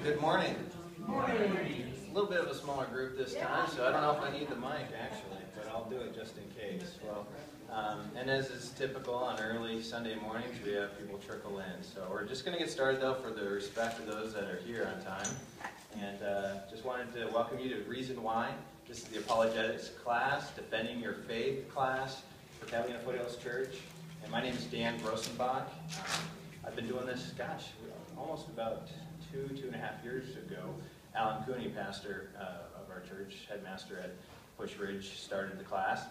Good morning. Good morning. It's a little bit of a smaller group this time, so I don't know if I need the mic actually, but I'll do it just in case. Well, and as is typical on early Sunday mornings, we have people trickle in. So we're just going to get started though for the respect of those that are here on time. And just wanted to welcome you to Reason Why. This is the Apologetics class, Defending Your Faith class for Catalina Foothills Church. And my name is Dan Grossenbach. I've been doing this, almost about two and a half years ago. Alan Cooney, pastor of our church, headmaster at Bush Ridge, started the class.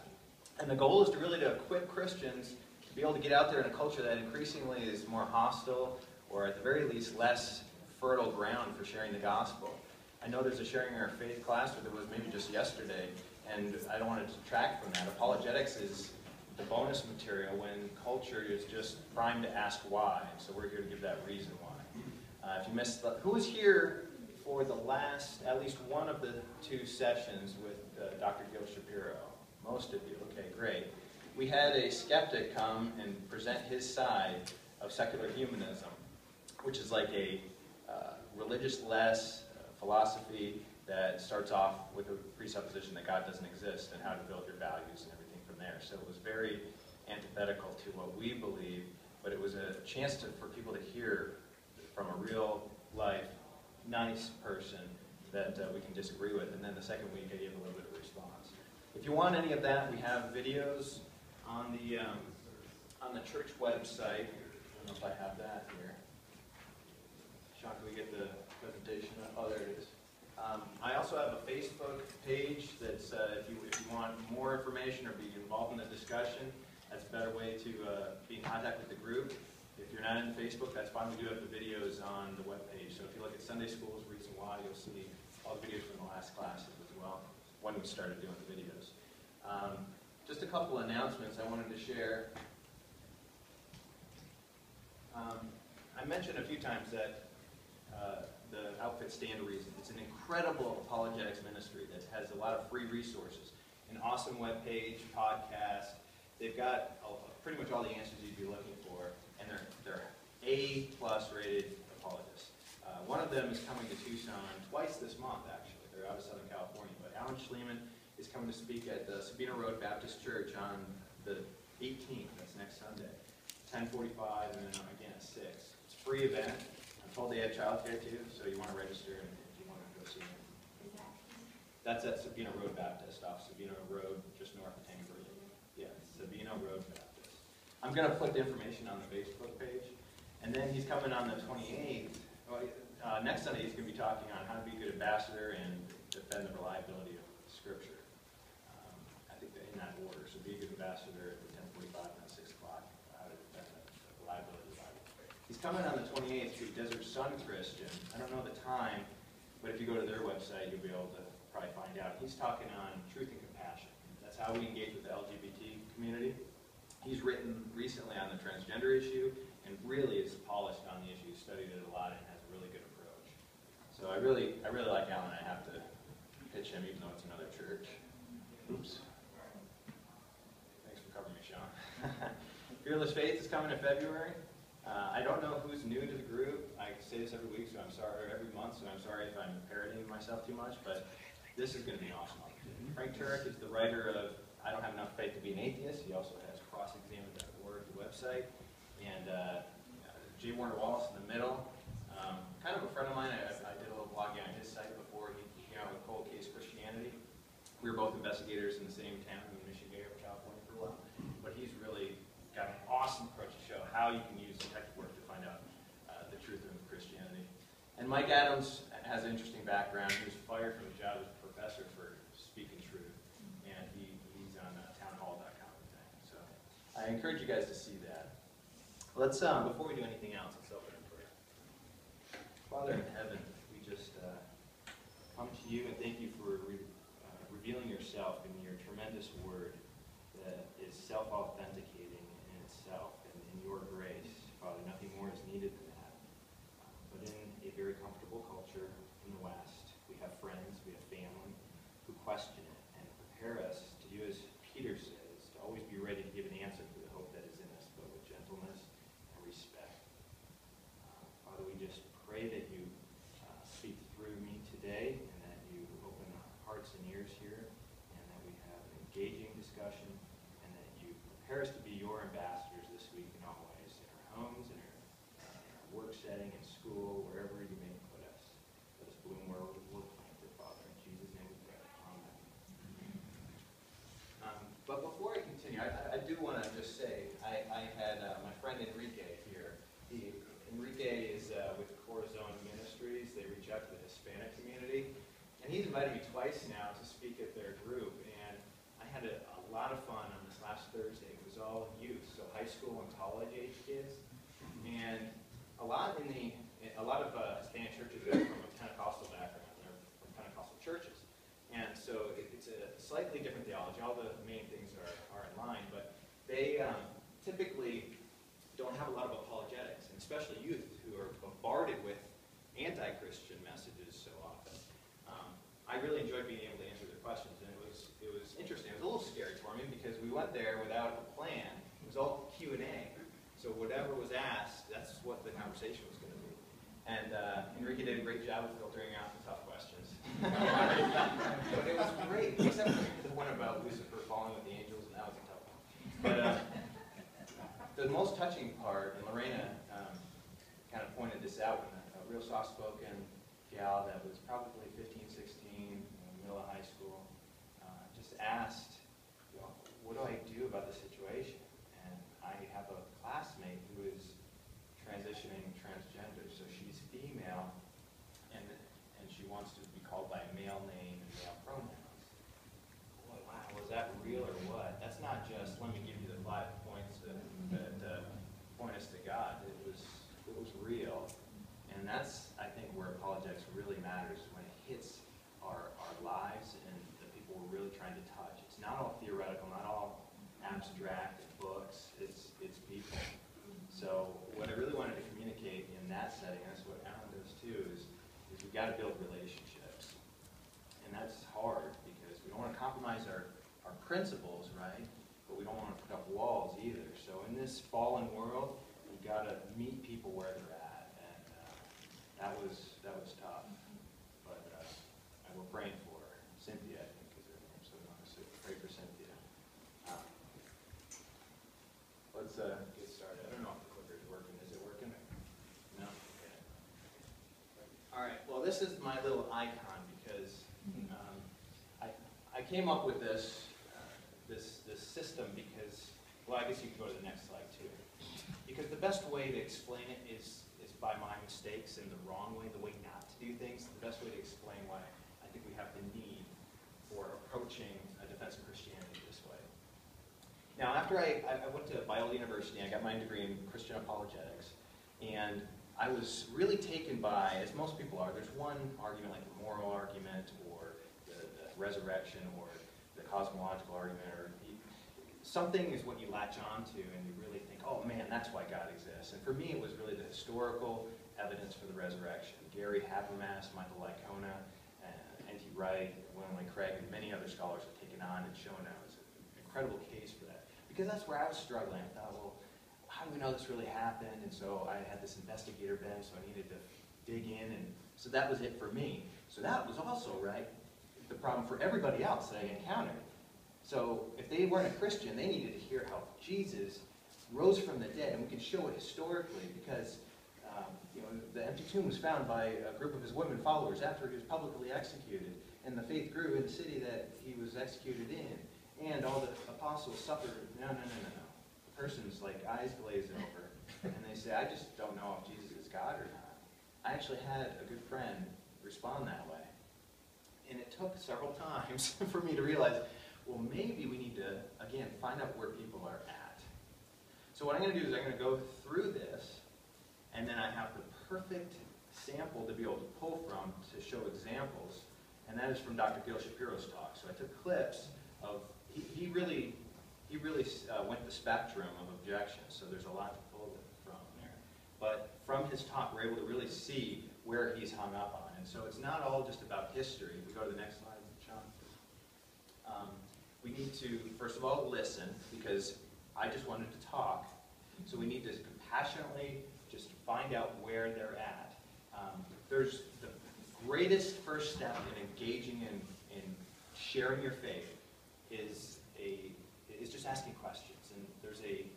And the goal is to really to equip Christians to be able to get out there in a culture that increasingly is more hostile, or at the very least less fertile ground for sharing the gospel. I know there's a Sharing Our Faith class, or there was maybe just yesterday, and I don't want to detract from that. Apologetics is the bonus material when culture is just primed to ask why. So we're here to give that reason why. If you missed, who was here for the last, at least one of the two sessions with Dr. Gil Shapiro? Most of you. Okay, great. We had a skeptic come and present his side of secular humanism, which is like a religious-less philosophy that starts off with a presupposition that God doesn't exist and how to build your values and everything from there. So it was very antithetical to what we believe, but it was a chance for people to hear from a real-life, nice person that we can disagree with. And then the second week, I gave a little bit of response. If you want any of that, we have videos on the church website. I don't know if I have that here. Sean, can we get the presentation up? Oh, there it is. I also have a Facebook page that's, if you want more information or be involved in the discussion, that's a better way to be in contact with the group. If you're not in Facebook, that's fine. We do have the videos on the webpage. So if you look at Sunday School's Reason Why, you'll see all the videos from the last classes as well, when we started doing the videos. Just a couple announcements I wanted to share. I mentioned a few times that the outfit Stand to Reason. It's an incredible apologetics ministry that has a lot of free resources, an awesome webpage, podcast. They've got pretty much all the answers you'd be looking for, and they're A+ rated apologists. One of them is coming to Tucson twice this month, actually. They're out of Southern California, but Alan Schleman is coming to speak at the Sabino Road Baptist Church on the 18th. That's next Sunday, 10:45, and then again at 6. It's a free event. I'm told they have childcare too, so you want to register if you want to go see them. That's at Sabino Road Baptist, off Sabino Road, just north of Tangbridge. Yeah, Sabino Road Baptist. I'm going to put the information on the Facebook page. And then he's coming on the 28th. Next Sunday he's going to be talking on how to be a good ambassador and defend the reliability of Scripture. I think that in that order. So be a good ambassador at 10:45 and at 6 o'clock. How to defend the reliability of the Bible. He's coming on the 28th to Desert Sun Christian. I don't know the time, but if you go to their website, you'll be able to probably find out. He's talking on truth and compassion. That's how we engage with the LGBT community. He's written recently on the transgender issue and really is polished on the issue. He's studied it a lot and has a really good approach. So I really like Alan. I have to pitch him even though it's another church. Oops. Thanks for covering me, Sean. Fearless Faith is coming in February. I don't know who's new to the group. I say this every week, so I'm sorry, or every month, so I'm sorry if I'm parodying myself too much, but this is going to be awesome. Frank Turek is the writer of I Don't Have Enough Faith to Be an Atheist. He also has crossexamined.org, the website. And J. Warner Wallace in the middle. Kind of a friend of mine. I did a little blogging on his site before he came out with Cold Case Christianity. We were both investigators in the same town in the Mission Bay of California for a while. But he's really got an awesome approach to show how you can use detective work to find out the truth of Christianity. And Mike Adams has an interesting background. He was fired from his job as a professor for speaking truth. And he's on townhall.com and things. So I encourage you guys to see that. Let's, before we do anything else, let's open in prayer. Father in heaven, we just come to you and thank you for revealing yourself in your tremendous word that is self-authenticating in itself and in your grace. Father, nothing more is needed than that. But in a very comfortable culture in the West, we have friends, we have family who question it and prepare us to do as Peter says, to always be ready to give an answer for the hope that is in us, but with gentleness and respect. Father, we just pray that you speak prepare us to be your ambassadors this week in all ways, in our homes, in our work setting, in school, wherever you may put us. Let us bloom where we're planted, Father. In Jesus' name we pray. Amen. But before I continue, I do want to just say, I had my friend Enrique here. Enrique is with Corazon Ministries. They reach out to the Hispanic community. And he's invited me twice now to speak at their group. And I had a lot of fun on this last Thursday. It was all youth, so high school and college age kids. And a lot of Hispanic churches are from a Pentecostal background. They're from Pentecostal churches. And so it's a slightly different theology. All the main things are in line, but they typically don't have a lot of apologetics, and especially youth who are bombarded with anti-Christian messages so often. I really enjoyed being able to answer their questions, and it was interesting. It was a little scary for me because we went there without a plan. It was all Q&A. So whatever was asked, that's what the conversation was going to be. And Enrique did a great job of filtering out the tough questions. But it was great, except for the one about Lucifer falling with the angels, and that was a tough one. But the most touching part, and Lorena kind of pointed this out, when a real soft-spoken gal that was probably 15, 16, in the middle of high school, just asked, what do I do about the situation? And I have a classmate who is transitioning transgender, so she's female, and she wants to be called by a male name and male pronouns. Boy, wow, was that real or what? That's not just, let me give you the 5 points that point us to God. It was real. And that's, I think, where apologetics really matters, when it hits our lives and the people we're really trying to touch. It's not all theoretical, not all abstract books, it's people. So what I really wanted to communicate in that setting, and that's what Alan does too, is we've got to build relationships. And that's hard because we don't want to compromise our principles, right? But we don't want to put up walls either. So in this fallen world, we've got to meet people where they're at. And that was tough. But we're praying for Cynthia, I think, is her name. So we want to pray for Cynthia. Let's get started. I don't know if the clicker is working. Is it working? No? Okay. All right. Well, this is my little icon because I came up with this system because, well, I guess you can go to the next slide too. Because the best way to explain it is by my mistakes and the wrong way, the way not to do things. The best way to explain why I think we have the need for approaching a defense of Christianity this way. Now, after I went to Biola University, I got my degree in Christian apologetics, and I was really taken by, as most people are, there's one argument, like the moral argument, or the resurrection, or the cosmological argument, or something is what you latch onto, and you really think, oh man, that's why God exists. And for me, it was really the historical evidence for the resurrection. Gary Habermas, Michael Licona, N.T. Wright, William Lane Craig, and many other scholars have taken on and shown that it was an incredible case for that. Because that's where I was struggling. I thought, well, how do we know this really happened? And so I had this investigator bent, so I needed to dig in, and so that was it for me. So that was also, right, the problem for everybody else that I encountered. So if they weren't a Christian, they needed to hear how Jesus rose from the dead, and we can show it historically because the empty tomb was found by a group of his women followers after he was publicly executed, and the faith grew in the city that he was executed in, and all the apostles suffered. No. The person's like eyes glaze over, and they say, I just don't know if Jesus is God or not. I actually had a good friend respond that way, and it took several times for me to realize, well, maybe we need to, again, find out where people are at. So what I'm going to do is I'm going to go through this, and then I have the perfect sample to be able to pull from to show examples, and that is from Dr. Gil Shapiro's talk. So I took clips of, he really went the spectrum of objections, so there's a lot to pull from there. But from his talk, we're able to really see where he's hung up on. And so it's not all just about history. If we go to the next slide, Sean. We need to, first of all, listen, because I just wanted to talk. So we need to compassionately just find out where they're at. There's the greatest first step in engaging in sharing your faith is just asking questions. And there's a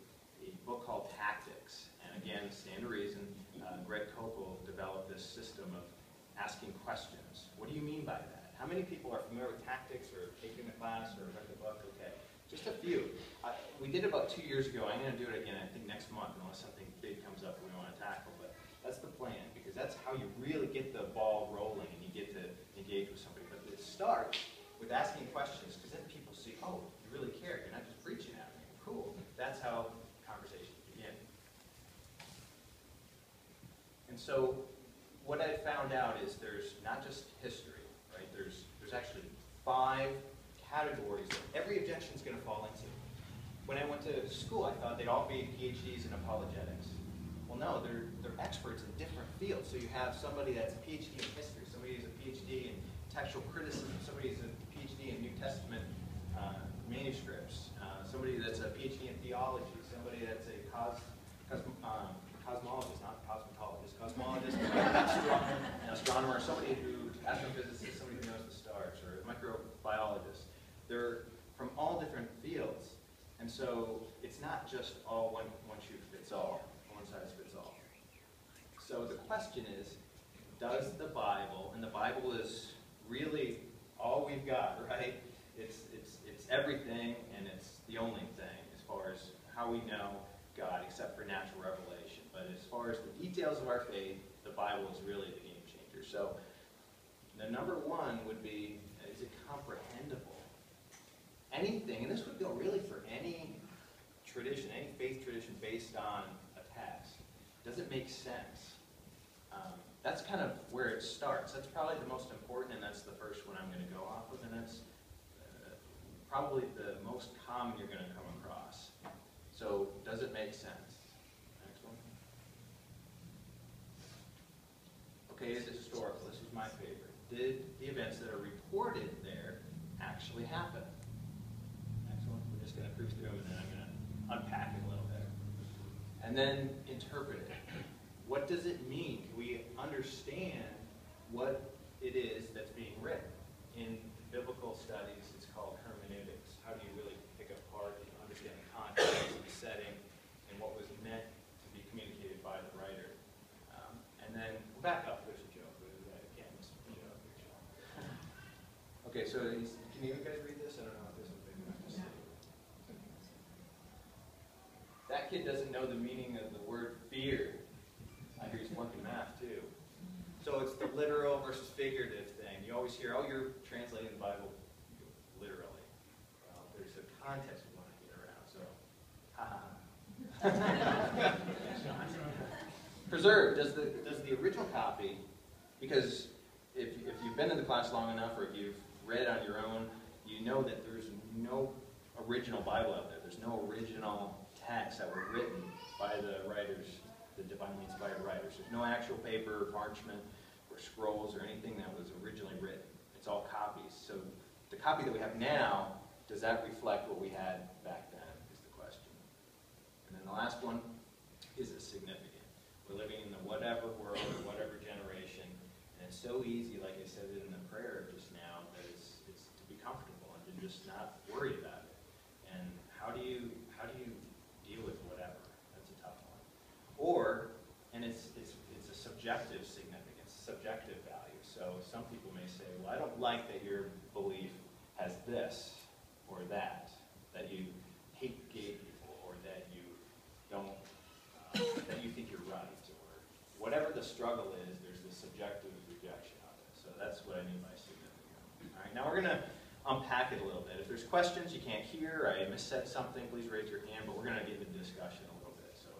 book called Tactics, and again, stand to reason, Greg Koppel developed this system of asking questions. What do you mean by that? How many people are familiar with Tactics or taking the class or read the book? Okay, just a few. We did it about 2 years ago. I'm going to do it again, I think, next month, unless something big comes up that we want to tackle. But that's the plan, because that's how you really get the ball rolling and you get to engage with somebody. But it starts with asking questions, because then people see, oh, you really care. You're not just preaching at me. Cool. That's how conversations begin. And so what I found out is there's not just history, right? There's actually 5 categories that every objection is going to fall into. When I went to school, I thought they'd all be PhDs in apologetics. Well, no, they're experts in different fields. So you have somebody that's a PhD in history, somebody who's a PhD in textual criticism, somebody who's a PhD in New Testament manuscripts, somebody that's a PhD in theology, somebody that's a cosmologist, not cosmetologist, cosmologist, an astronomer, somebody who, astrophysicist, somebody who knows the stars, or a microbiologist. They're from all different fields. And so it's not just all one shoe fits all, one size fits all. So the question is, does the Bible, and the Bible is really all we've got, right? It's everything, and it's the only thing as far as how we know God, except for natural revelation. But as far as the details of our faith, the Bible is really the game changer. So the number one would be, is it comprehensible? Anything, and this would go really for any tradition, any faith tradition based on a text. Does it make sense? That's kind of where it starts. That's probably the most important, and that's the first one I'm going to go off of, and that's probably the most common you're going to come across. So, does it make sense? Next one. Okay, is it historical? This is my favorite. Did the events that are reported there actually happen? Next one. We're just going to cruise through them, and then I'm going to unpack it a little bit. And then interpret it. What does it mean? Can we understand what it is that's being written? In biblical studies, it's called hermeneutics. How do you really pick apart and understand the context and the setting and what was meant to be communicated by the writer? And then, we'll back up. There's a joke. Again, it's a joke. Okay, so can you guys read this? I don't know if this is big enough to see. That kid doesn't know the meaning of the word fear. I hear he's flunking math, too. So it's the literal versus figurative thing. You always hear, oh, you're translating the Bible literally. Well, there's a context we want to get around, so ha-ha. Preserved. Does the original copy, because if you've been in the class long enough, or if you've read on your own, you know that there's no original Bible out there. There's no original texts that were written by the writers, the divinely inspired writers. There's no actual paper, parchment, or scrolls, or anything that was originally written. It's all copies. So the copy that we have now, does that reflect what we had back then, is the question. And then the last one, is it significant? We're living in the whatever world, or whatever generation, and it's so easy, like I said in the prayer just now, that it's to be comfortable and to just not worry about it. And how do you deal with whatever? That's a tough one. Or, and it's a subjective significance, subjective value. So some people may say, well, I don't like that your belief has this or that you hate gay people, or that you don't, that you think you're right, or whatever the struggle is, there's this subjective rejection of it. So that's what I mean by significant. All right, now we're going to unpack it a little bit. If there's questions you can't hear, I missaid something, please raise your hand, but we're going to get into discussion a little bit. So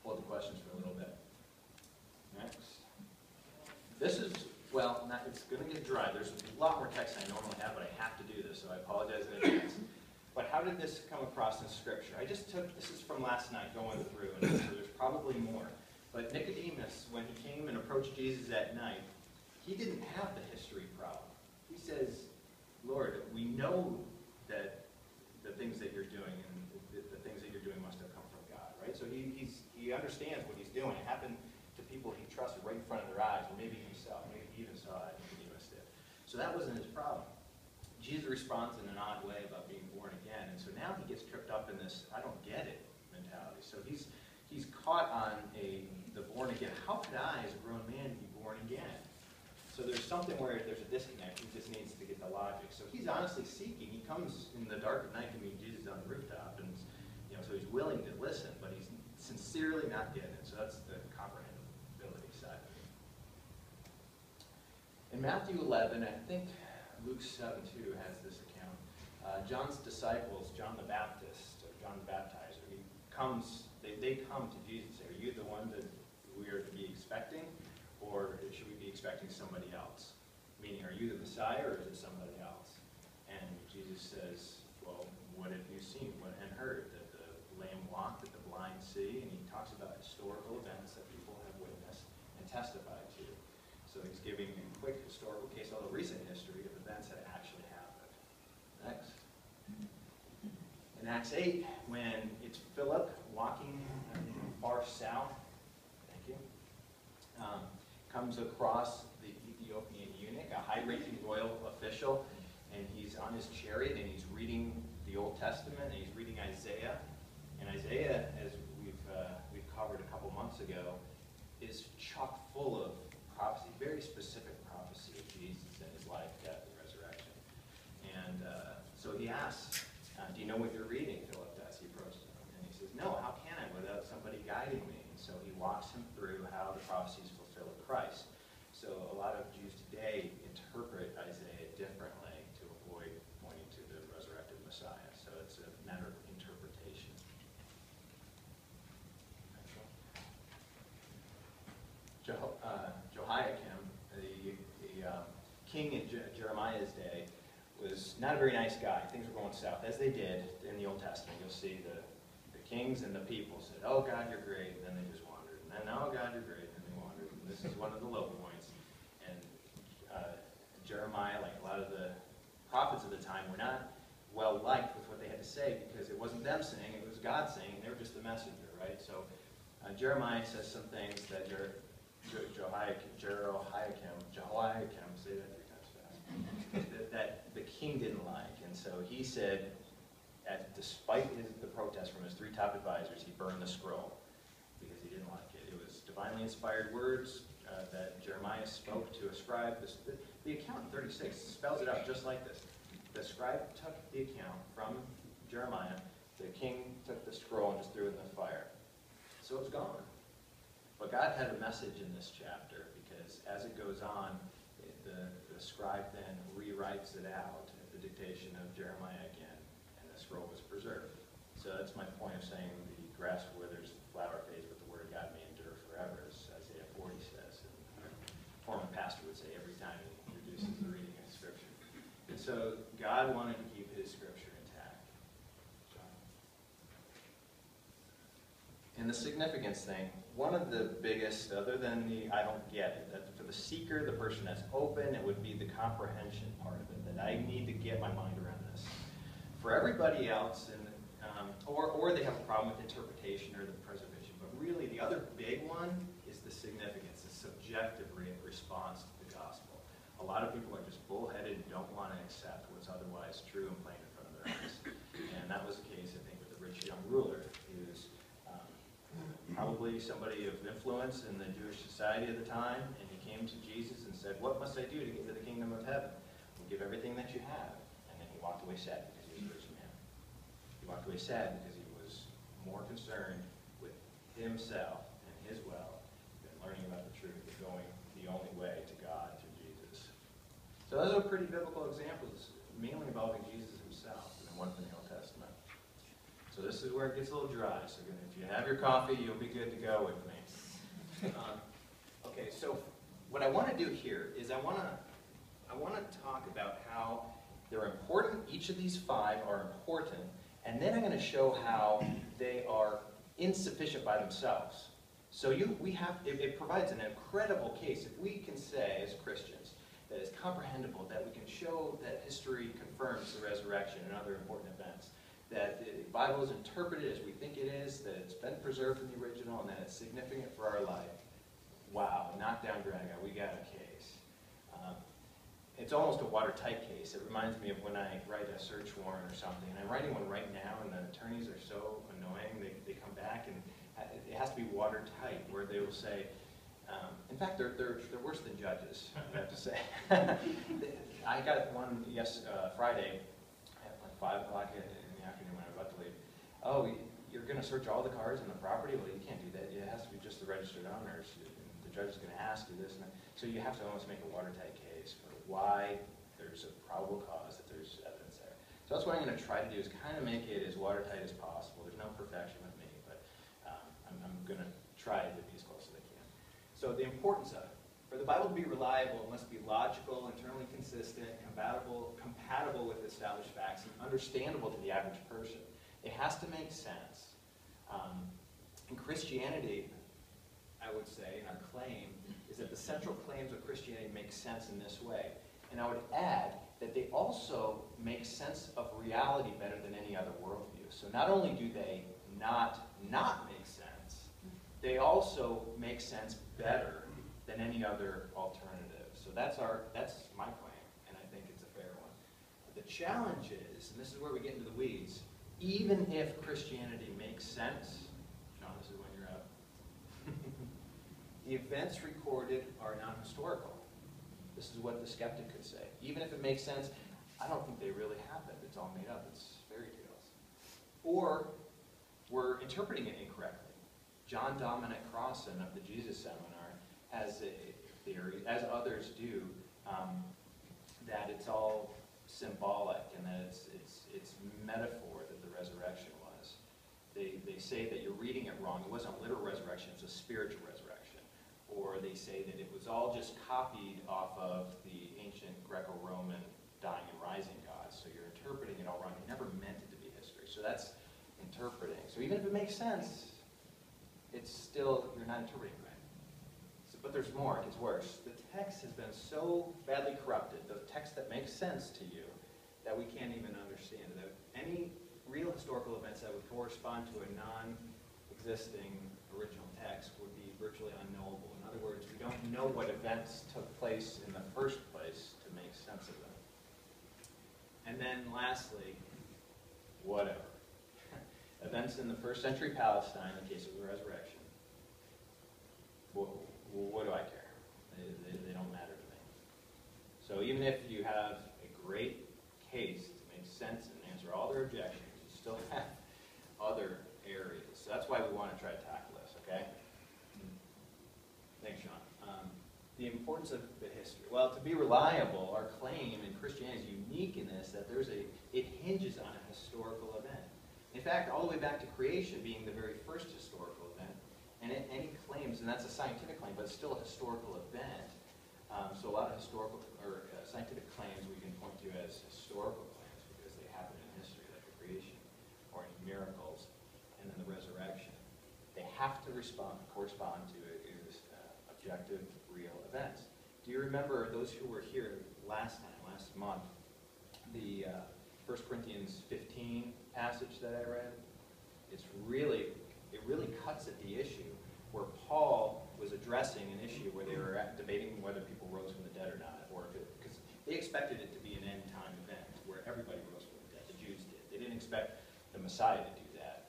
hold the questions for a little bit. Next. This is, well, it's going to get dry. There's a lot more text than I normally have, but I have to do this, so I apologize in advance. But how did this come across in Scripture? I just took, this is from last night, going through, and so there's probably more. But Nicodemus, when he came and approached Jesus at night, he didn't have the history problem. He says, Lord, we know that the things that you're doing and the things that you're doing must have come from God, right? So he understands what he's doing. It happened to people he trusted right in front of their eyes, or maybe himself. Maybe he even saw it, Nicodemus did. So that wasn't his problem. Jesus responds in an odd way about being born again, and so now he gets tripped up in this, I don't get it taught on the born again. How could I, as a grown man, be born again? So there's something where there's a disconnect. He just needs to get the logic. So he's honestly seeking. He comes in the dark of night to meet Jesus on the rooftop, and so he's willing to listen, but he's sincerely not getting it. So that's the comprehensibility side of it. In Matthew 11, I think Luke 7 too has this account. John's disciples, John the Baptist, or John the Baptizer, they come to Jesus and say, "Are you the one that we are to be expecting? Or should we be expecting somebody else?" Meaning, are you the Messiah or is it somebody else? And Jesus says, well, what have you seen and heard? That the lame walk, that the blind see, and he talks about historical events that people have witnessed and testified to. So he's giving a quick historical case, although recent history, of events that actually happened. Next. In Acts 8, when it's Philip walking far south, thank you, comes across the Ethiopian eunuch, a high-ranking royal official, and he's on his chariot and he's reading the Old Testament and he's reading Isaiah. And Isaiah, as we've covered a couple months ago, is chock full of prophecy, very specific prophecy of Jesus and his life, death, and resurrection. And so he asks, "Do you know what you're reading?" Philip does. He approaches him and he says, "No, how can I without somebody guiding me?" And so he walks him through how the prophecies fulfill Christ. So a lot of Jews today interpret Isaiah differently to avoid pointing to the resurrected Messiah. So it's a matter of interpretation. Jehoiakim, the king in Jeremiah's day, was not a very nice guy. Things were going south, as they did in the Old Testament. You'll see the kings and the people said, "Oh, God, you're great," and then they just wandered. And then, "Oh, God, you're great," and they wandered. And this is one of the low points. And Jeremiah, like a lot of the prophets of the time, were not well liked with what they had to say because it wasn't them saying, it was God saying, and they were just the messenger, right? So Jeremiah says some things that Jehoiakim, say that 3 times fast, that the king didn't like. And so he said, despite the protest from his 3 top advisors, he burned the scroll because he didn't like it. It was divinely inspired words that Jeremiah spoke to a scribe. The account in 36 spells it out just like this. The scribe took the account from Jeremiah. The king took the scroll and just threw it in the fire. So it was gone. But God had a message in this chapter because as it goes on, the scribe then rewrites it out at the dictation of Jeremiah again, and the scroll was preserved. So that's my point of saying the grass withers, the flower fades, but the word of God may endure forever, as Isaiah 40 says. And our former pastor would say every time he introduces the reading of Scripture. And so God wanted to keep his Scripture intact. And the significance thing, one of the biggest, other than the I don't get it, that for the seeker, the person that's open, it would be the comprehension part of it, that I need to get my mind around this. For everybody else, or they have a problem with interpretation or the preservation, but really the other big one is the significance, the subjective response to the gospel. A lot of people are just bullheaded and don't want to accept what's otherwise true and plain in front of their eyes. And that was the case, I think, with the rich young ruler. He was probably somebody of influence in the Jewish society of the time, and he came to Jesus and said, "What must I do to get to the kingdom of heaven?" "Well, give everything that you have." And then he walked away sad because he was a rich man. He walked away sad because he was more concerned with himself and his wealth than learning about the truth and going the only way to God through Jesus. So those are pretty biblical examples, mainly involving Jesus himself, and then one from the Old Testament. So this is where it gets a little dry. So if you have your coffee, you'll be good to go with me. Okay, so what I want to do here is I want to talk about how they're important. Each of these 5 are important, and then I'm going to show how they are insufficient by themselves. So it provides an incredible case if we can say as Christians that it's comprehensible, that we can show that history confirms the resurrection and other important events, that the Bible is interpreted as we think it is, that it's been preserved in the original, and that it's significant for our life. Wow, knockdown, drag out, we got a case. It's almost a watertight case. It reminds me of when I write a search warrant or something, and I'm writing one right now, and the attorneys are so annoying. They come back, and it has to be be watertight, where they will say, in fact, they're worse than judges, I have to say. I got one Friday at like 5 o'clock in the afternoon when I was about to leave. Oh, you're going to search all the cars on the property? Well, you can't do that. It has to be just the registered owners. The judge is going to ask you this and that. So you have to almost make a watertight case for why there's a probable cause that there's evidence there. So that's what I'm going to try to do, is kind of make it as watertight as possible. There's no perfection with me, but I'm going to try to be as close as I can. So the importance of it. For the Bible to be reliable, it must be logical, internally consistent, compatible with established facts, and understandable to the average person. It has to make sense. In Christianity, I would say, and our claim, is that the central claims of Christianity make sense in this way. And I would add that they also make sense of reality better than any other worldview. So not only do they not make sense, they also make sense better than any other alternative. So that's my claim, and I think it's a fair one. The challenge is, and this is where we get into the weeds, even if Christianity makes sense, John, this is when you're up, the events recorded are non-historical. This is what the skeptic could say. Even if it makes sense, I don't think they really happened. It's all made up. It's fairy tales. Or we're interpreting it incorrectly. John Dominic Crossan of the Jesus Seminar has a theory, as others do, that it's all symbolic and that it's metaphor that the resurrection was. They say that you're reading it wrong. It wasn't a literal resurrection, it was a spiritual resurrection. Or they say that it was all just copied off of the ancient Greco-Roman dying and rising gods. So you're interpreting it all wrong. You never meant it to be history. So that's interpreting. So even if it makes sense, it's still, you're not interpreting right. So, but there's more, it gets worse. The text has been so badly corrupted, the text that makes sense to you, that we can't even understand it. Any real historical events that would correspond to a non-existing original text would be virtually unknowable. In other words, we don't know what events took place in the first place to make sense of them. And then lastly, whatever. Events in the first century Palestine, in the case of the resurrection, what do I care? They don't matter to me. So even if you have a great case to make sense and answer all their objections, you still have other areas. So that's why we want to try to tackle this, okay? Thanks, Sean. The importance of the history. Well, to be reliable, our claim in Christianity is unique in this, that it hinges on a historical event. In fact, all the way back to creation being the very first historical event, and any claims, and that's a scientific claim, but it's still a historical event. So a lot of historical or scientific claims we can point to as historical claims because they happen in history, like the creation, or in miracles, and then the resurrection. They have to correspond to objective, real events. Do you remember, those who were here last month, the 1 Corinthians 15 passage that I read? It really cuts at the issue where Paul was addressing an issue where they were debating whether people rose from the dead or not, or because they expected it to be an end-time event where everybody rose from the dead. The Jews did. They didn't expect the Messiah to do that,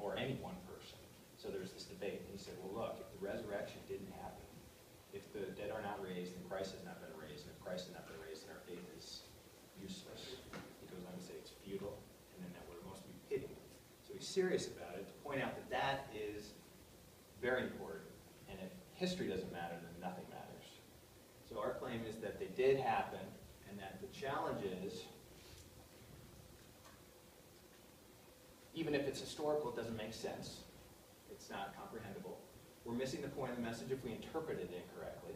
or any one person. So there was this debate, and he said, well, look, if the resurrection didn't happen, if the dead are not raised, then Christ has not been raised, and if Christ has not been raised, then our faith is useless. He goes on to say it's futile, and then that we're most be pitied. So he's serious about it to point out that that is very important, and if history doesn't matter, then nothing matters. So our claim is that they did happen, and that the challenge is, even if it's historical, it doesn't make sense. It's not comprehensible. We're missing the point of the message if we interpret it incorrectly.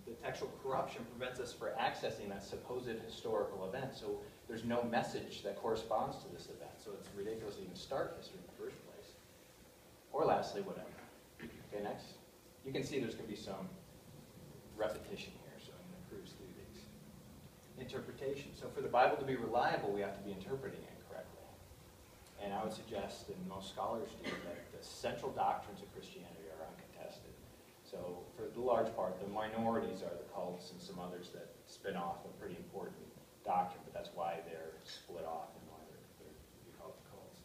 The textual corruption prevents us from accessing that supposed historical event, so there's no message that corresponds to this event, so it's ridiculous to even start history in the first place. Or lastly, whatever. Okay, next. You can see there's going to be some repetition here, so I'm going to cruise through these. Interpretation. So for the Bible to be reliable, we have to be interpreting it correctly. And I would suggest, and most scholars do, that the central doctrines of Christianity are uncontested. So for the large part, the minorities are the cults and some others that spin off a pretty important doctrine, but that's why they're split off and why they're called the cults.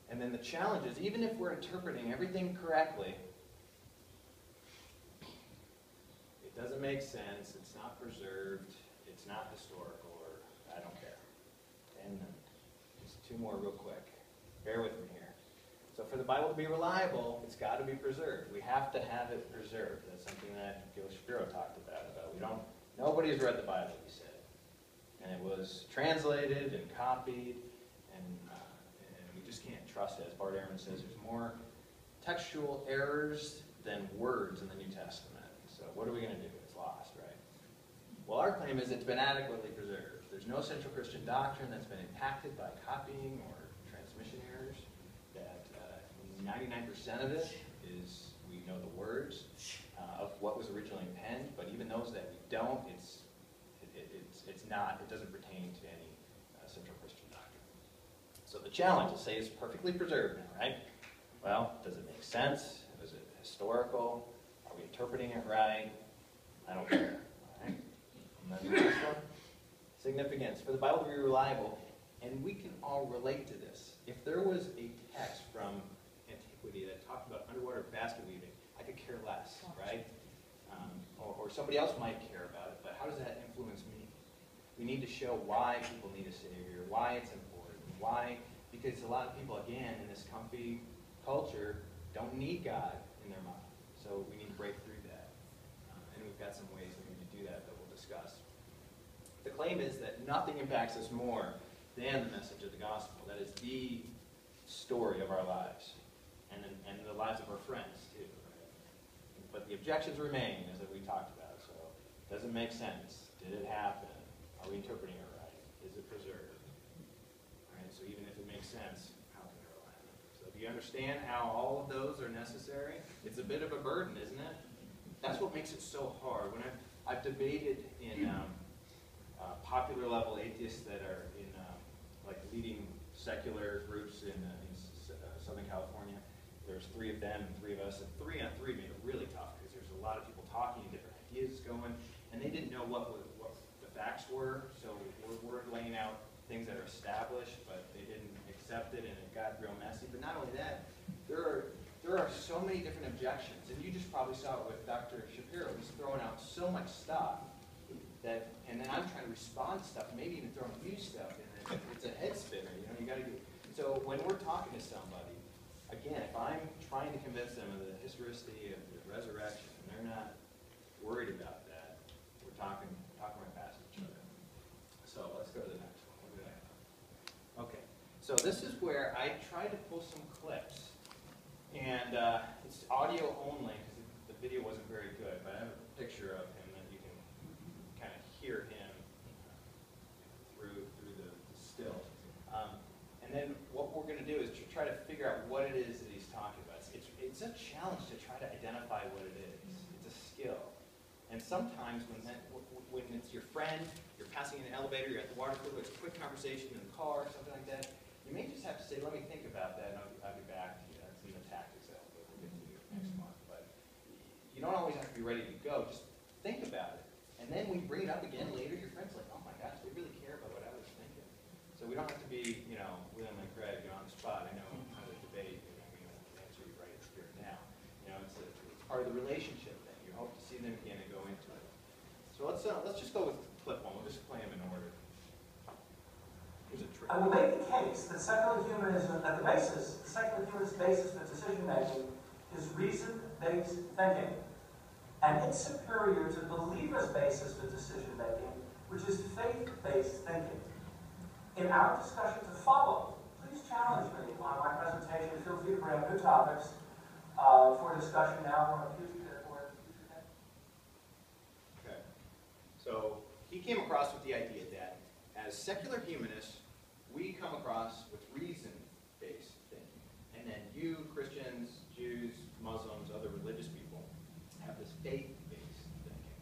And then the challenge is, even if we're interpreting everything correctly, it doesn't make sense, it's not preserved, it's not historical, or I don't care. And just two more real quick. Bear with me here. So for the Bible to be reliable, it's got to be preserved. We have to have it preserved. That's something that Gil Shapiro talked about. Nobody's read the Bible, he said. And it was translated and copied, and we just can't trust it. As Bart Ehrman says, there's more textual errors than words in the New Testament. So what are we going to do? It's lost, right? Well, our claim is it's been adequately preserved. There's no central Christian doctrine that's been impacted by copying or transmission errors. That 99% of it is, we know the words of what was originally penned, but even those that we don't, it doesn't pertain to any central Christian doctrine. So the challenge is, say it's perfectly preserved now, right? Well, does it make sense? Is it historical? Are we interpreting it right? I don't care. All right? And then the next one, significance. For the Bible to be reliable, and we can all relate to this. If there was a text from antiquity that talked about underwater basket weaving, I could care less, right? Or somebody else might care about it, but how does that influence me? We need to show why people need a Savior, why it's important, why, because a lot of people, again, in this comfy culture, don't need God in their mind. So we need to break through that. And we've got some ways we need to do that we'll discuss. The claim is that nothing impacts us more than the message of the gospel. That is the story of our lives, and the lives of our friends, too. Right? But the objections remain, as we talked about. So, does it make sense? Did it happen? Are we interpreting it right? Is it preserved? Right? So even if it makes sense, how can we rely on it? So do you understand how all of those are necessary? It's a bit of a burden, isn't it? That's what makes it so hard. When I've debated in popular level atheists that are in like leading secular groups in Southern California, there's 3 of them and 3 of us, and 3 on 3 made it really tough because there's a lot of people talking, different ideas going, and they didn't know what the facts were. So we're laying out things that are established, but they didn't accept it, and it got real messy. But not only that, there are so many different objections, and you just probably saw it with Dr. Shapiro. He's throwing out so much stuff that, and then I'm trying to respond to stuff, maybe even throwing new stuff in it. It's a head spinner, you know. You got to do. So when we're talking to somebody, again, if I'm trying to convince them of the historicity of the resurrection, and they're not worried about that, we're talking right past each other. So let's go to the next one. Look at that. Okay. So this is where I tried to pull some clips, and it's audio only because the video wasn't very good. But I have a picture of him that you can kind of hear him through the still. And then what we're going to do is to try to figure out what it is that he's talking about. It's a challenge to try to identify what it is. It's a skill. And sometimes when it's your friend, you're passing in an elevator, you're at the water cooler, it's a quick conversation in the car, something like that, you may just have to say, let me think about that, and I'll be back to you. That's in the tactics that we'll get to next month. But you don't always have to be ready to go. Just think about it. And then when you bring it up again later, your friend's like, oh my gosh, they really care about what I was thinking. So we don't have to be, William and Craig, on the spot. I know how to debate, and I'm going to answer you right here now. It's part of the relationship thing. You hope to see them again and go into it. So let's just go with clip 1. We'll just play them in order. Here's a trick. I will make the case that secular humanism, at the basis, the secular humanist basis for decision making is reason-based thinking. And it's superior to the believer's basis for decision making, which is faith-based thinking. In our discussion to follow, please challenge me on my presentation. Feel free to bring up new topics for discussion now or future day. Okay. So he came across with the idea that as secular humanists, we come across with reason-based thinking. And then you, Christians, Jews, Muslims, other religious people, have this faith-based thinking.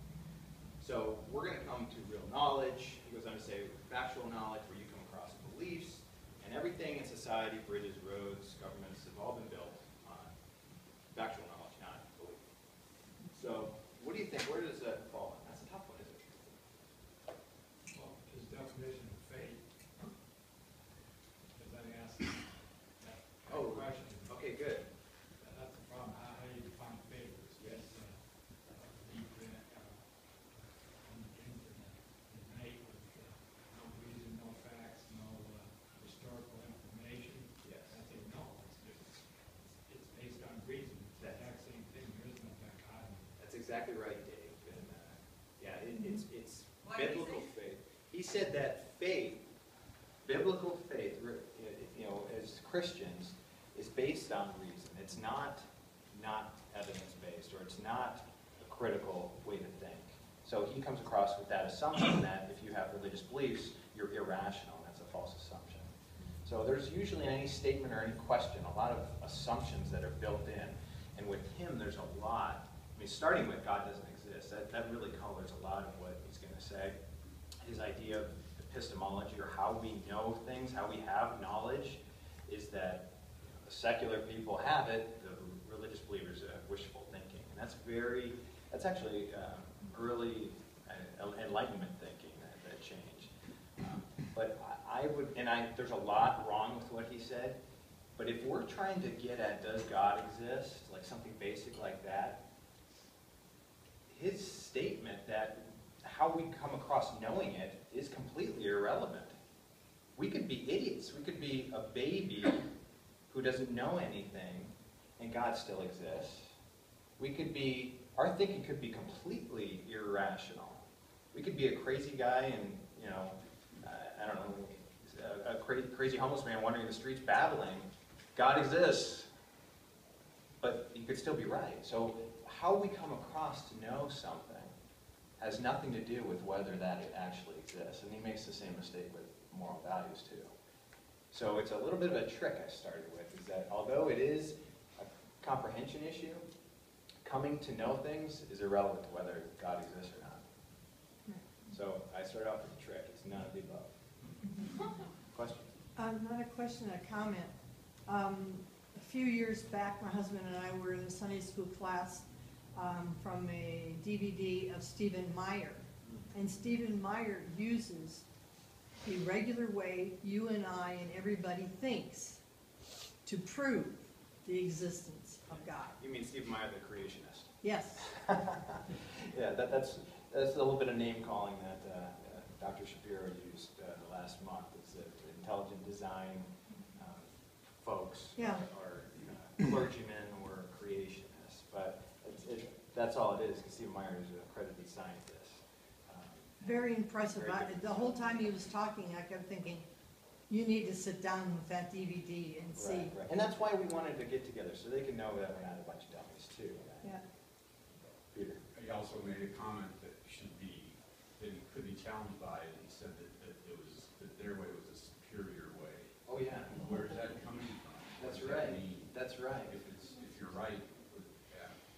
So we're going to come to real knowledge. He goes on to say factual knowledge, where you come across beliefs, and everything in society, bridges, roads, governments, have all been built on factual knowledge, not belief. So what do you think? Where does that fall? That's a tough one, isn't it? Well, his definition of faith, because then he asks, Oh, said that faith, biblical faith, as Christians, is based on reason. It's not evidence-based, or it's not a critical way to think. So he comes across with that assumption that if you have religious beliefs, you're irrational. That's a false assumption. So there's usually in any statement or any question a lot of assumptions that are built in. And with him, there's a lot. I mean, starting with God doesn't exist. That really colors a lot of what he's going to say. His idea of epistemology, or how we know things, how we have knowledge, is that the secular people have it, the religious believers have wishful thinking. And that's actually early Enlightenment thinking that changed. But there's a lot wrong with what he said, but if we're trying to get at does God exist, like something basic like that, his statement that how we come across knowing it is completely irrelevant. We could be idiots. We could be a baby who doesn't know anything, and God still exists. Our thinking could be completely irrational. We could be a crazy guy and, I don't know, a crazy homeless man wandering the streets babbling. God exists. But you could still be right. So how we come across to know something has nothing to do with whether that it actually exists. And he makes the same mistake with moral values too. So it's a little bit of a trick I started with, is that although it is a comprehension issue, coming to know things is irrelevant to whether God exists or not. So I started off with a trick. It's none of the above. Questions? Not a question, a comment. A few years back, my husband and I were in a Sunday school class from a DVD of Stephen Meyer. And Stephen Meyer uses the regular way you and I and everybody thinks to prove the existence of God. You mean Stephen Meyer, the creationist? Yes. Yeah, that's a little bit of name calling that Dr. Shapiro used last month. It's that intelligent design folks are clergymen or creationists, but that's all it is, because Stephen Meyer is an accredited scientist. Very impressive. The whole time he was talking, I kept thinking, you need to sit down with that DVD and see. Right. And that's why we wanted to get together, so they can know that we're not a bunch of dummies, too. Yeah. Peter? He also made a comment that he could be challenged by it. He said that their way was a superior way. Oh, yeah. Where is that coming from? That's What does right. that mean? That's right. If you're right,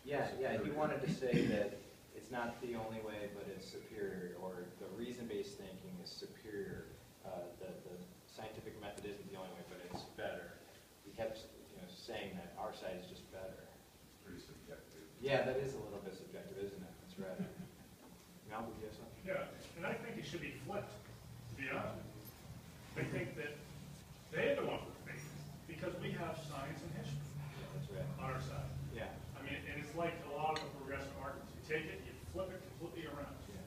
Yeah, he wanted to say that it's not the only way, but it's superior, or the reason-based thinking is superior. The scientific method isn't the only way, but it's better. He kept saying that our side is just better. pretty subjective. Yeah, that is a little bit subjective, isn't it? That's right. Mal, would you have something? Yeah, and I think it should be flipped, to be honest with you. They think that they're the ones with faith, because we have science and history Yeah, that's right. on our side. Yeah. I mean, and it's like a lot of the progressive arguments. You take it, you flip it completely around. Yeah,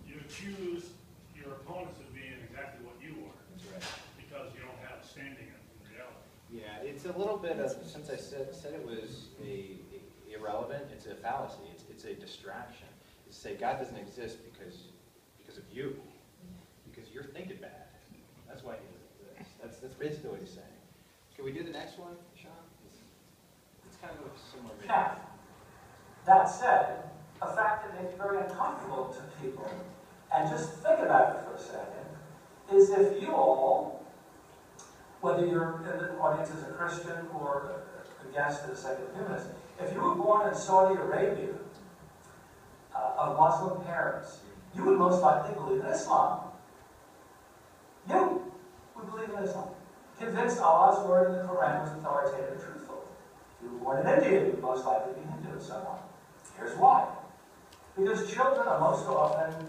You accuse your opponents of being exactly what you are, that's right. because you don't have standing in reality. Yeah, it's a little bit of, since I said it was irrelevant, it's a fallacy. It's a distraction. It's to say God doesn't exist because of you, because you're thinking bad. That's why he doesn't exist. That's basically what he's saying. Can we do the next one, Sean? It's kind of a similar video. Now, that said, a fact that may be very uncomfortable to people, and just think about it for a second, is if you all, whether you're in the audience as a Christian or a guest at a secular humanist, if you were born in Saudi Arabia of Muslim parents, you would most likely believe in Islam. You would believe in Islam. Convinced Allah's word in the Quran was authoritative and truthful. If you were born in India, you would most likely be Hindu and so on. Here's why. Because children are most often,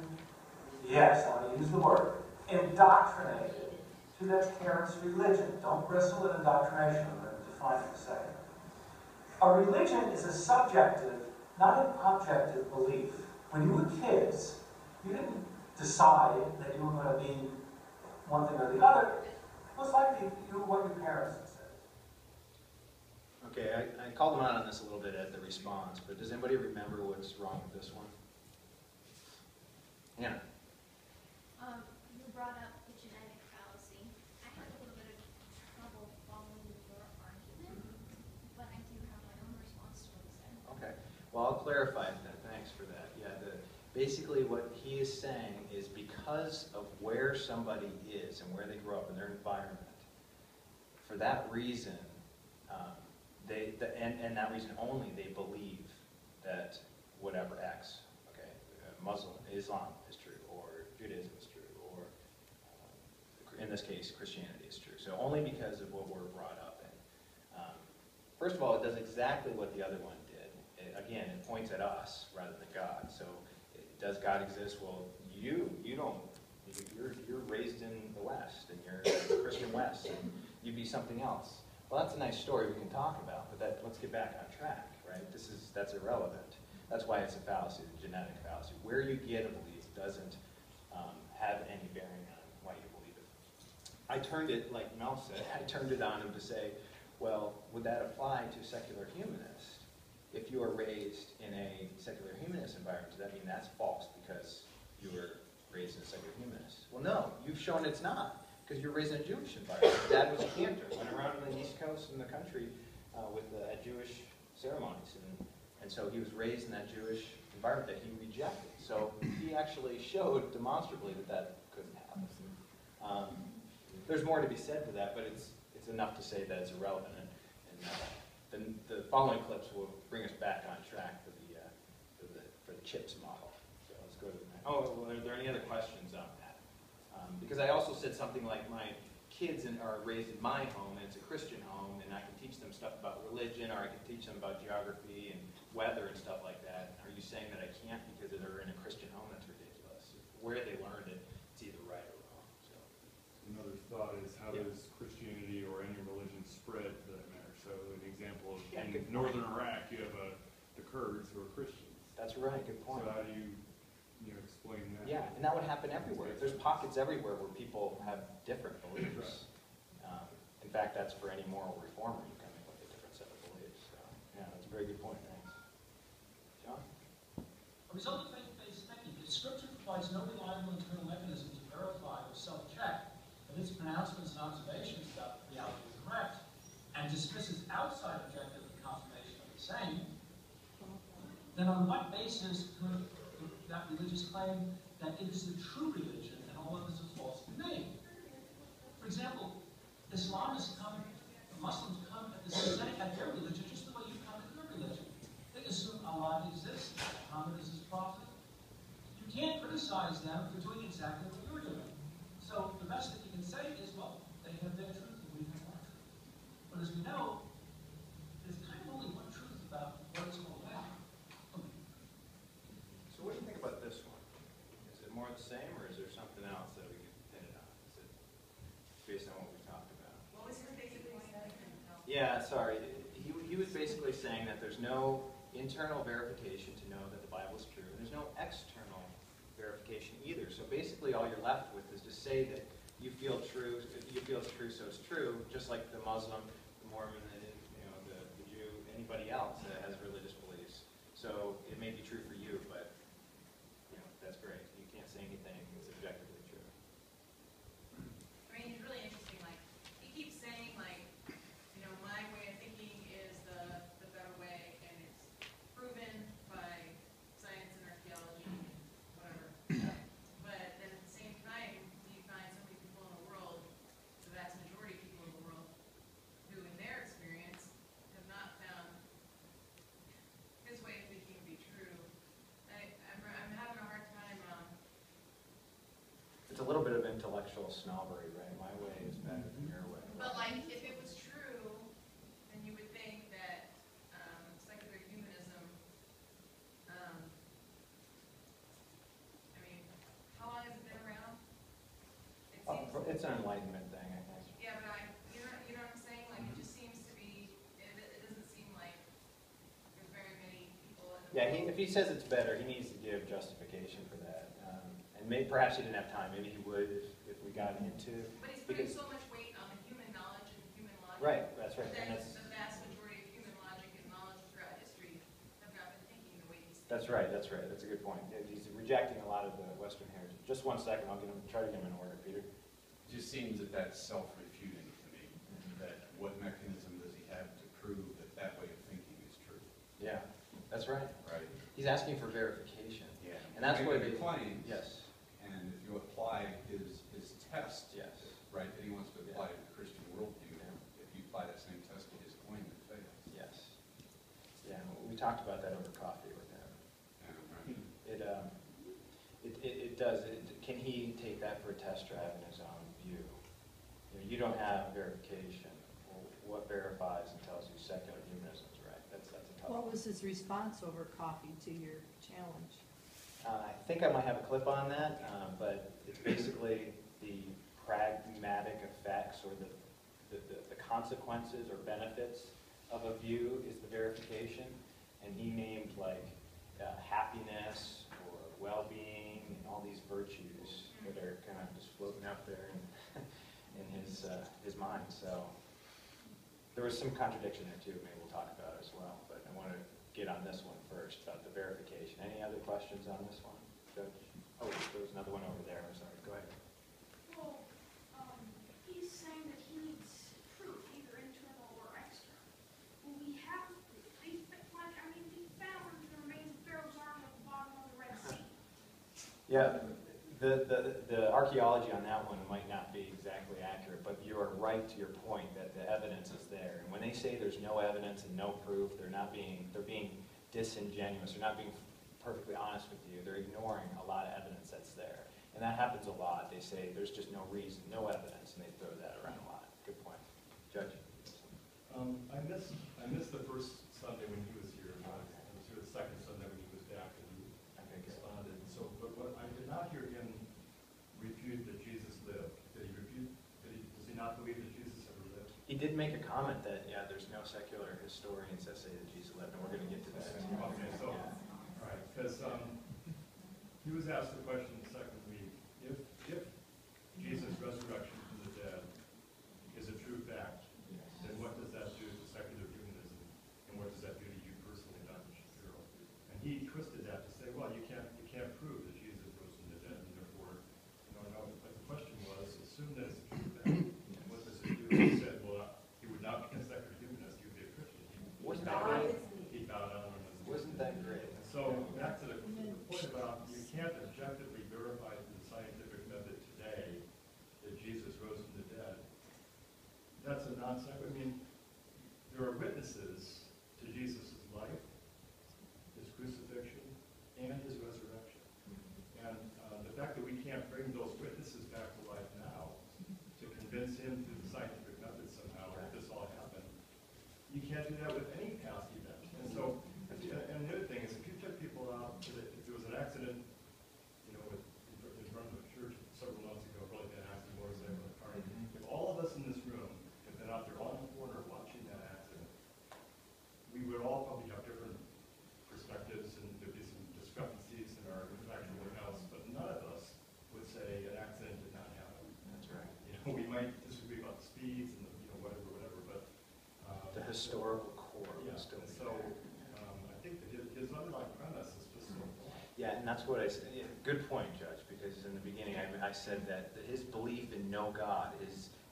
yes, I want to use the word, indoctrinated to their parents' religion. Don't bristle with indoctrination. I'm going to define it in a second. A religion is a subjective, not an objective belief. When you were kids, you didn't decide that you were going to be one thing or the other. Most likely, you were what your parents said. Okay, I called him out on this a little bit at the response, but does anybody remember what's wrong with this one? Hannah. You brought clarify that. Thanks for that. Yeah, basically what he is saying is because of where somebody is and where they grew up in their environment, for that reason, and that reason only, they believe that whatever X, okay, Muslim, Islam is true, or Judaism is true, or in this case, Christianity is true. So only because of what we're brought up in. First of all, it does exactly what the other one did. Again, it points at us rather than God. So does God exist? Well, you don't. You're raised in the West, and you're the Christian West, and you'd be something else. Well, that's a nice story we can talk about, but let's get back on track, right? That's irrelevant. That's why it's a fallacy, a genetic fallacy. Where you get a belief doesn't have any bearing on why you believe it. I turned it, like Mel said, I turned it on him to say, well, would that apply to secular humanists? If you are raised in a secular humanist environment, does that mean that's false because you were raised in a secular humanist? Well, no, you've shown it's not, because you're raised in a Jewish environment. Dad was a cantor, went around on the East Coast in the country at Jewish ceremonies, and so he was raised in that Jewish environment that he rejected. So he actually showed demonstrably that couldn't happen. There's more to be said to that, but it's enough to say that it's irrelevant. And the following clips will bring us back on track for the CHIPS model. So let's go to the next. Oh, well, are there any other questions on that? Because I also said something like my kids are raised in my home, and it's a Christian home, and I can teach them stuff about religion, or I can teach them about geography and weather and stuff like that. Are you saying that I can't because they're in a Christian home? That's ridiculous. Where they learned it, it's either right or wrong. So another thought is, how does Christianity or any religion spread for that matter? So an example of in northern Iraq, you have the Kurds who are Christians. That's right. Good point. So how do you explain that? Yeah, and that would happen everywhere. There's pockets everywhere where people have different beliefs. In fact, that's for any moral reformer. You come in with a different set of beliefs. So, yeah, that's a very good point. Thanks. John? A result of faith-based thinking is Scripture provides no reliable internal mechanism to verify or self-check that its pronouncements and observations about reality are correct, and dismisses outside objective confirmation of the same, then on what basis could that religious claim that it is the true religion and all others are false be made? For example, Muslims come at their religion just the way you come at your religion. They assume Allah exists, Muhammad is his prophet. You can't criticize them for doing exactly what you're doing. So the best that you can say is, well, they have their truth and we have our truth. But as we know, there's kind of only one truth about what it's all about. So what do you think about this one? Is it more the same, or is there something else that we could pin it on? Is it based on what we talked about? What was his basic point? Yeah, sorry. He was basically saying that there's no internal verification to know that the Bible is true, and there's no external verification either. So basically all you're left with is to say that you feel true, so it's true, just like the Muslim, the Mormon, the Jew, anybody else that has religious beliefs. So it may be true for you, but that's great. You can't say anything that's objectively true. I mean, it's really interesting. Like, he keeps saying, like, my way of thinking is the better way, and it's proven by science and archaeology, whatever. But then at the same time, you find so many people in the world, the vast majority of people in the world, who in their experience have not found his way of thinking to be true. I'm having a hard time. It's a little bit of intellectual snobbery, right? My way is better than your way. But like, if it was true, then you would think that secular humanism. I mean, how long has it been around? It seems. It's an Enlightenment thing, I think. Yeah, but you know what I'm saying? Like, it just seems to be. It doesn't seem like there's very many people. Yeah, if he says it's better, he needs to give justification for that. And perhaps he didn't have time. Maybe he would if we got into. But he's putting so much weight on the human knowledge and human logic. Right, that's right. That And that's, the vast majority of human logic and knowledge throughout history have not been thinking the way he's thinking. that's right, that's right. That's a good point. He's rejecting a lot of the Western heritage. Just one second, try to get him in order, Peter. It just seems that that's self-refuting to me. That what mechanism does he have to prove that way of thinking is true? Yeah, that's right. Right? He's asking for verification. Yeah. And that's what the it, claims. yes, And if you apply his test, yes. right, that he wants to apply to the Christian worldview, if you apply that same test to his claim, it fails. Yes. Yeah, we talked about that over coffee with him. Yeah, right. It does. Can he take that for a test drive in his own view? You don't have verification. Well, what verifies and tells you secular humanism is right? That's a tough What one. was his response over coffee to your challenge? I think I might have a clip on that, but it's basically the pragmatic effects or the consequences or benefits of a view is the verification. And he named like happiness or well-being and all these virtues that are kind of just floating up there in his mind. So there was some contradiction there too, maybe we'll talk about it as well. But I want to get on this one first, about the verification. Any other questions on this one, Judge? Oh, there was another one over there. I'm sorry. Go ahead. Well, he's saying that he needs proof, either internal or external. Well, we have, we found the remains of Pharaoh's army at the bottom of the Red Sea. Yeah, the archaeology on that one might not be exactly accurate, but you are right to your point that the evidence is there. And when they say there's no evidence and no proof, they're being disingenuous. They're not being perfectly honest with you. They're ignoring a lot of evidence that's there. And that happens a lot. They say there's just no reason, no evidence, and they throw that around a lot. Good point. Judge? I missed the first Sunday when he was here. I was here the second Sunday when he was back and he responded. So, but what I did not hear him refute that Jesus lived. Does he not believe that Jesus ever lived? He did make a comment that, yeah, there's no secular historians that say that Jesus lived, and we're going to get to that. Okay, so, all right, because he was asked the question the second week, if Jesus' resurrection from the dead is a true fact, then what does that do to secular humanism, and what does that do to you personally, Dr. Shapiro? And he twisted that to say, well, you can't prove that Jesus rose from the dead, and therefore, no. But the question was, assume that it's a true fact. And what does it do? He said, well, he would not be a secular humanist; he would be a Christian. Wasn't that great? He bowed down on his knees. Wasn't that great? So back to the point about you can't objectively verify through the scientific method today that Jesus rose from the dead. That's a nonsense. I mean, there are witnesses to Jesus' life, his crucifixion, and his resurrection. And the fact that we can't bring those witnesses back to life now to convince him through the scientific method somehow that this all happened, you can't do that with any past event. And so, and the other thing is, if you took people out, if there was an accident, in front of a church several months ago, probably been an accident, motorcycle, a car. If all of us in this room had been out there on the corner watching that accident, we would all probably have different perspectives, and there'd be some discrepancies in our factual accounts, but none of us would say an accident did not happen. That's right. We might disagree about the speeds and whatever, but The historical core yeah. was still And be so there. I think that his underlying premise is just so wrong. Yeah, and that's what I said. Yeah, good point, Judge, because in the beginning I said that his belief in no God,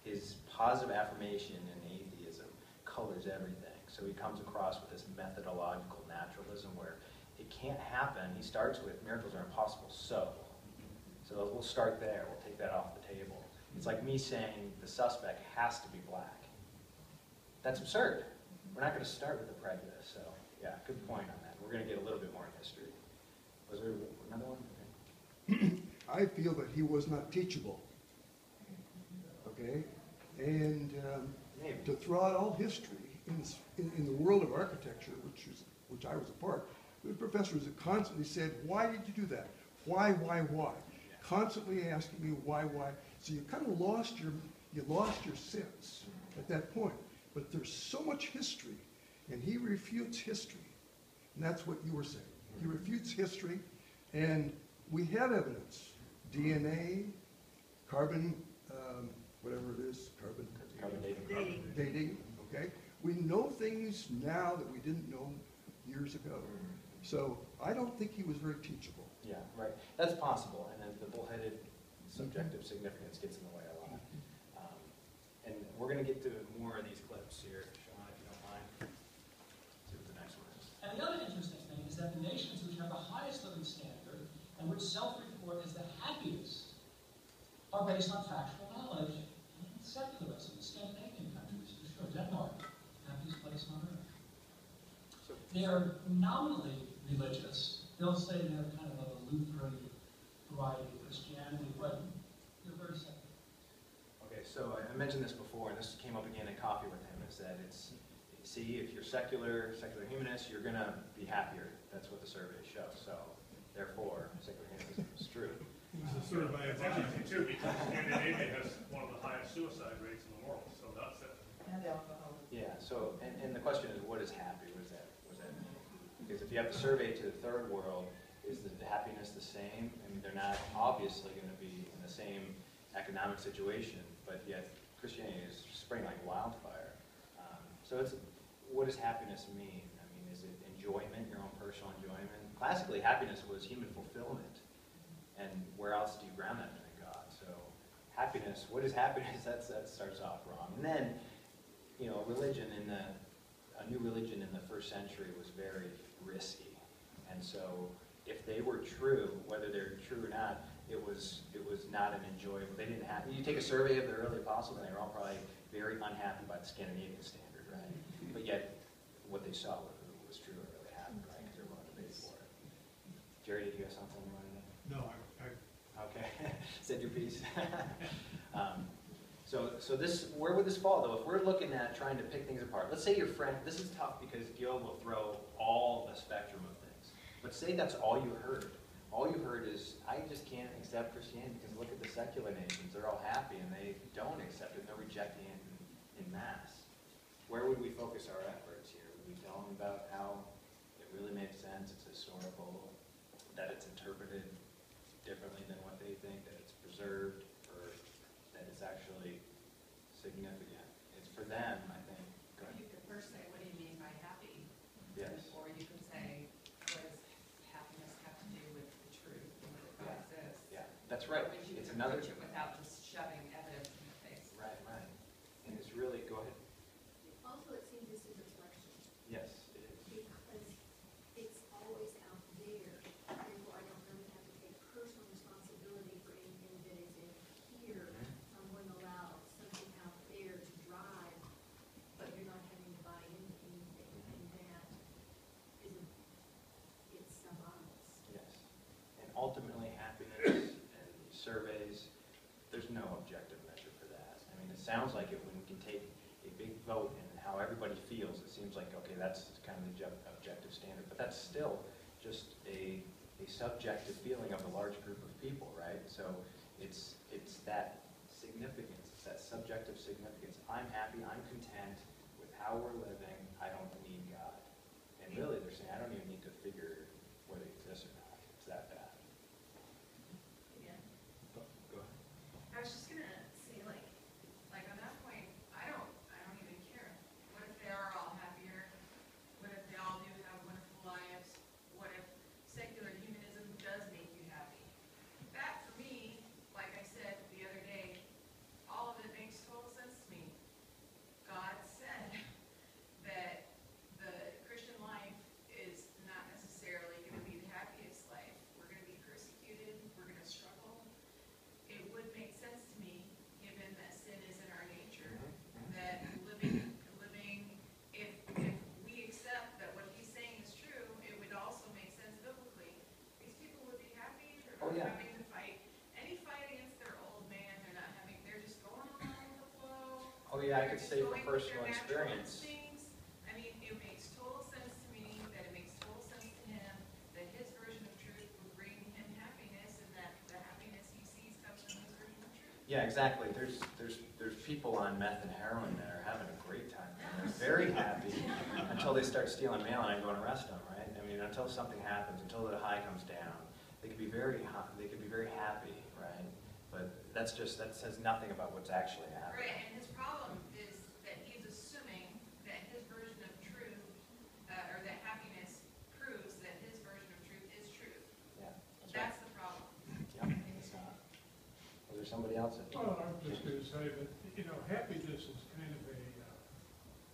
his positive affirmation in atheism colors everything. So he comes across with this methodological naturalism where it can't happen. He starts with miracles are impossible, so we'll start there. We'll take that off the table. It's like me saying the suspect has to be black. That's absurd. We're not going to start with the prejudice. So yeah, good point on that. We're going to get a little bit more in history. Was there another one? Okay. I feel that he was not teachable. Okay? And Maybe. to throw out all history in the world of architecture, which I was a part, we had professors that constantly said, why did you do that? Why? Constantly asking me why. So you kind of lost your sense at that point. But there's so much history, and he refutes history. And that's what you were saying. He refutes history, and we have evidence. DNA, carbon, whatever it is, carbon dating, okay? We know things now that we didn't know years ago. So I don't think he was very teachable. Yeah, right. That's possible, and then the bullheaded subjective significance gets in the way a lot. And we're going to get to more of these clips here, Sean, if you don't mind. Let's see what the next one is. And the other interesting thing is that the nations which have which self-report as the happiest are based on factual knowledge and secularism. Scandinavian countries, for sure. Denmark, happiest place on earth. They are nominally religious. They'll say they're kind of a Lutheran variety of Christianity, but they're very secular. Okay, so I mentioned this before, and this came up again in coffee with him, is that it's, see, if you're secular humanist, you're going to be happier. That's what the surveys show. So, therefore, secular humanism is true. It's interesting too, because Scandinavia has one of the highest suicide rates in the world, so that's it. And alcohol. Yeah, so, and the question is, what is happy? What does that mean? Because if you have the survey to the third world, is the happiness the same? I mean, they're not obviously going to be in the same economic situation, but yet Christianity is spreading like wildfire. So it's, what does happiness mean? I mean, is it enjoyment, your own personal enjoyment? Classically, happiness was human fulfillment. And where else do you ground that in God? So happiness, what is happiness? That starts off wrong. And then, you know, religion a new religion in the first century was very risky. And so if they were true, whether they're true or not, it was not an enjoyable. They didn't have, you take a survey of the early apostles and they were all probably very unhappy by the Scandinavian standard, right? But yet what they saw was true or really happened, right? Because they're willing to pay for it. Jerry, did you have something you wanted to? No, Okay, said your piece. So this, where would this fall though? If we're looking at trying to pick things apart, let's say your friend, this is tough because Gil will throw all the spectrum of things. But say that's all you heard. All you heard is, I just can't accept Christianity because look at the secular nations. They're all happy and they don't accept it. They're rejecting it in mass. Where would we focus our efforts here? Would we tell them about how it really makes sense, it's historical, that it's interpreted differently than what they think, that it's preserved, or that it's actually significant? It's for them, I think. Go ahead. You could first say, what do you mean by happy? Yes. Or you could say, what does happiness have to do with the truth and that God exists? Yeah, that's right. Or would you It's another. approach it without just shoving evidence in your face? Right. And it's really, go ahead. Also, it seems this is a reflection, Yes, it is. because it's always out there, therefore I don't really have to take personal responsibility for anything that is in here. I'm going to allow something out there to drive, but you're not having to buy into anything, and that is, it's subonymous. Yes. And ultimately, happiness and surveys, there's no objective measure for that. I mean, it sounds like it when we can take a big vote in how everybody feels, it seems like, okay, that's kind of the objective standard. But that's still just a subjective feeling of a large group of people, right? So it's that significance, it's that subjective significance. I'm happy, I'm content with how we're living, I don't need God. And really, they're saying, I don't even need to figure whether it exists or not. It's that bad. Yeah. Go ahead. I was just gonna say, like on that point, I don't even care. What if they are all happier? What if they all do have wonderful lives? What if secular humanism does make you happy? That, for me, like I said the other day, all of it makes total sense to me. God said that the Christian life is not necessarily going to be the happiest life. We're going to be persecuted. We're going to struggle. It would make sense to me, given that sin is in our nature, that living, if we accept that what he's saying is true, it would also make sense biblically. These people would be happy. They're Oh, not yeah. having to fight any fight against their old man. They're just going along with the flow. Oh yeah, I They're could just say from going with their personal natural experience. instincts. I mean, it makes total sense to me that it makes total sense to him that his version of truth would bring him happiness, and that the happiness he sees comes from his version of truth. Yeah, exactly. There's people on meth and heroin that are having a great time. And they're very happy until they start stealing mail and I go and arrest them, right? I mean, until something happens, until the high comes down, they could be very happy, right? But that says nothing about what's actually happening. Right, and his problem is that he's assuming that his version of truth, or that happiness proves that his version of truth is truth. Yeah, that's right. That's the problem. Yep, it's not. Was there somebody else? Well, I'm just going to say that, happiness is kind of a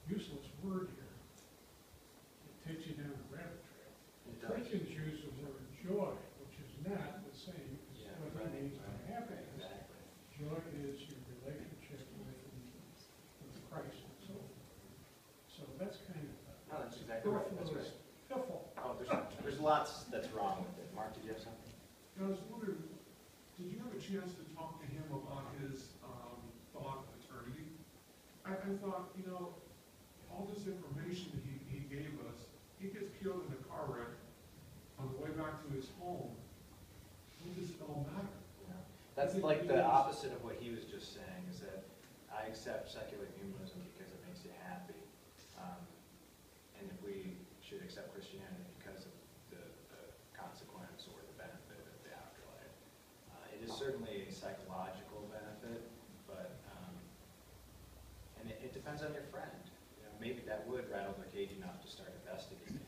useless word here. It takes you down a rabbit trail. It does. Christians use the word joy, which is not the exactly right, that's right. Piffle. Oh, there's lots that's wrong with it. Mark, did you have something? I was wondering, did you have a chance to talk to him about his thought of eternity? I thought, you know, all this information he gave us, he gets killed in a car wreck on the way back to his home. What does it all matter? Yeah. That's like the opposite of what he was just saying, is that I accept secular humanism because it makes you happy. And if we should accept Christianity because of the consequence or the benefit of the afterlife. It is certainly a psychological benefit, but, and it depends on your friend. You know, maybe that would rattle their cage enough to start investigating.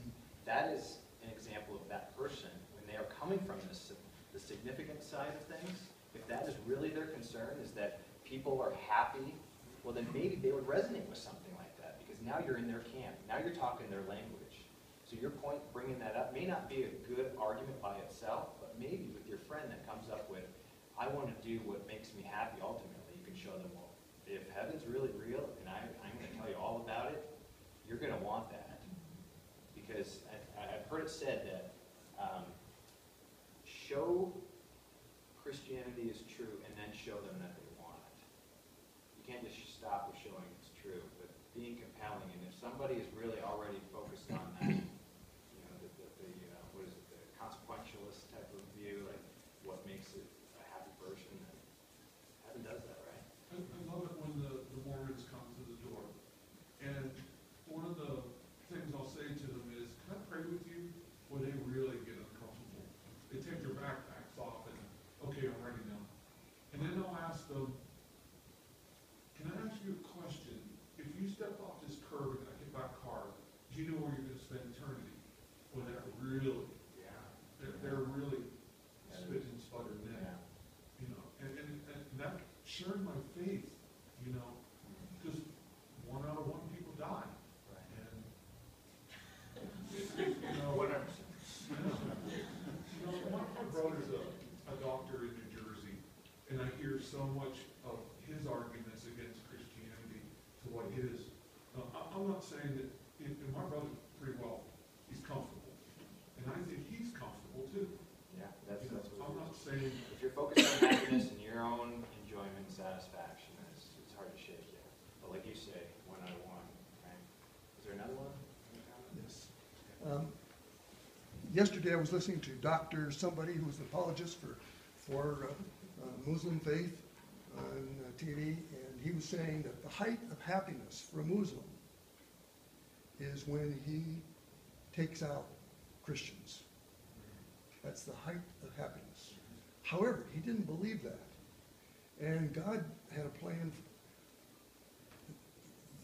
That is an example of that person, when they are coming from the significant side of things, if that is really their concern, is that people are happy, well then maybe they would resonate with something like that, because now you're in their camp, now you're talking their language. So your point, bringing that up, may not be a good argument by itself, but maybe with your friend that comes up with, I want to do what makes me happy ultimately, you can show them, well, if heaven's really real, and I'm going to tell you all about it, you're going to want that. Because I've heard it said that show Christianity is true and then show them that they want it. You can't just stop with showing it's true, but being compelling. And if somebody is really already focused on that, you know, what is it, the consequentialist type of view, like what makes it a happy person, heaven does that, right? I love it when the Mormons come to the door. And one of the things I'll say to them is, can I pray with you? When they really get uncomfortable. They take their backpacks off and, okay, I'm ready now. And then I'll ask them, can I ask you a question? If you step off this curb and I hit my car, do you know where you're going to spend eternity? Well, they're really, they're really spit and sputter net. You know, and that shared my faith, you know, because 1 out of 1 people die. And, you know, Whatever. You know, my brother's a doctor in New Jersey, and I hear so much of his arguments against Christianity to what his. I'm not saying that, and my brother's pretty well, he's comfortable, and I think he's comfortable too. Yeah, that's You know, what I'm it not is. saying. If you're focused on happiness and your own enjoyment and satisfaction, it's hard to shake you. But like you say, 1 out of 1, right? Is there another one? Yes. Yesterday I was listening to somebody who's an apologist for Muslim faith on TV, and he was saying that the height of happiness for a Muslim is when he takes out Christians. That's the height of happiness. However, he didn't believe that. And God had a plan.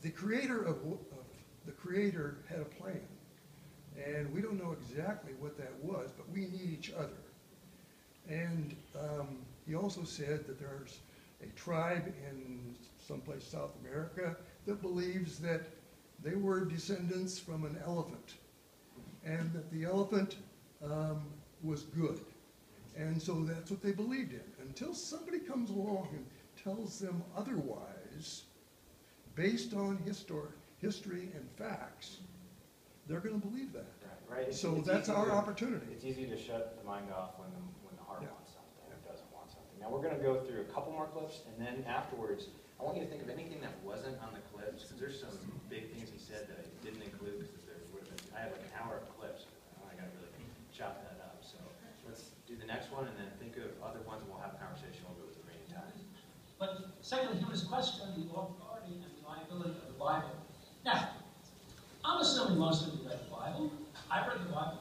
The creator had a plan. And we don't know exactly what that was, but we need each other. And he also said that there's a tribe in someplace South America that believes that they were descendants from an elephant, and that the elephant was good. And so that's what they believed in. Until somebody comes along and tells them otherwise, based on history and facts, they're going to believe that. Right. So that's our opportunity. It's easy to shut the mind off when the heart Yeah. wants something, it doesn't want something. Now we're going to go through a couple more clips, and then afterwards, I want you to think of anything that wasn't on the clips, because there's some big things he said that I didn't include, because there would have been, I have like an hour of clips, I got to really chop that up. So let's do the next one, and then think of other ones, and we'll have a conversation over with the remaining time. But secular humanists question the authority and reliability of the Bible. Now, I'm assuming most of you read the Bible. I've read the Bible.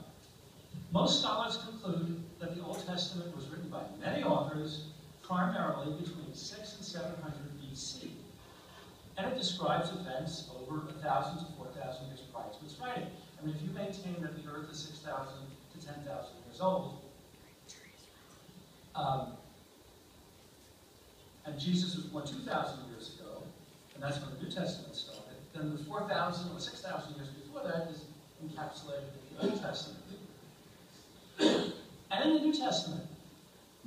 Most scholars conclude that the Old Testament was written by many authors, primarily between 600 and 700 BC. And it describes events over 1,000 to 4,000 years prior to its writing. I mean, if you maintain that the earth is 6,000 to 10,000 years old, and Jesus was born 2,000 years ago, and that's when the New Testament started, then the 4,000 or 6,000 years before that is encapsulated in the Old Testament. And in the New Testament,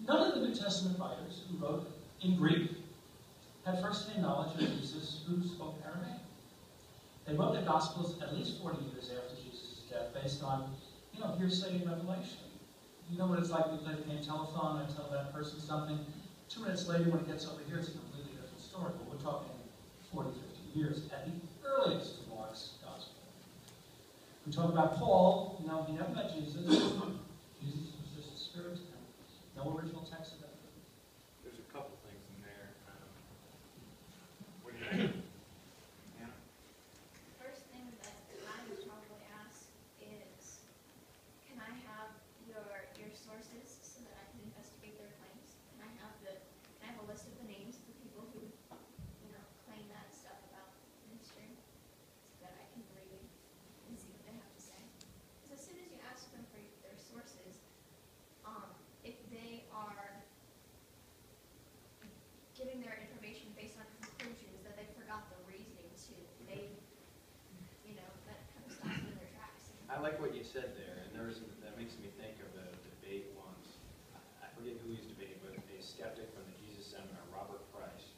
none of the New Testament writers who wrote in Greek had first-hand knowledge of Jesus who spoke Aramaic. They wrote the Gospels at least 40 years after Jesus' death based on, hearsay and revelation. You know what it's like to play the game telephone and tell that person something. 2 minutes later, when it gets over here, it's a completely different story. But we're talking 40, 50 years at the earliest of Mark's Gospel. We talk about Paul. He never met Jesus. Jesus was just a spirit to him. No original text of that. There's a couple things in there. What do you think? Yeah. First thing that I would probably ask is, can I have your sources so that I can investigate their claims? Can I have a list of the names of the people who, claim that stuff about ministry so that I can read and see what they have to say? Because as soon as you ask them for their sources, if they are giving their information based on conclusions that they forgot the reasoning to, that kind of stops them in their tracks. I like what you said there, and that makes me think of a debate once. I forget who he was debating, but a skeptic from the Jesus Seminar, Robert Price,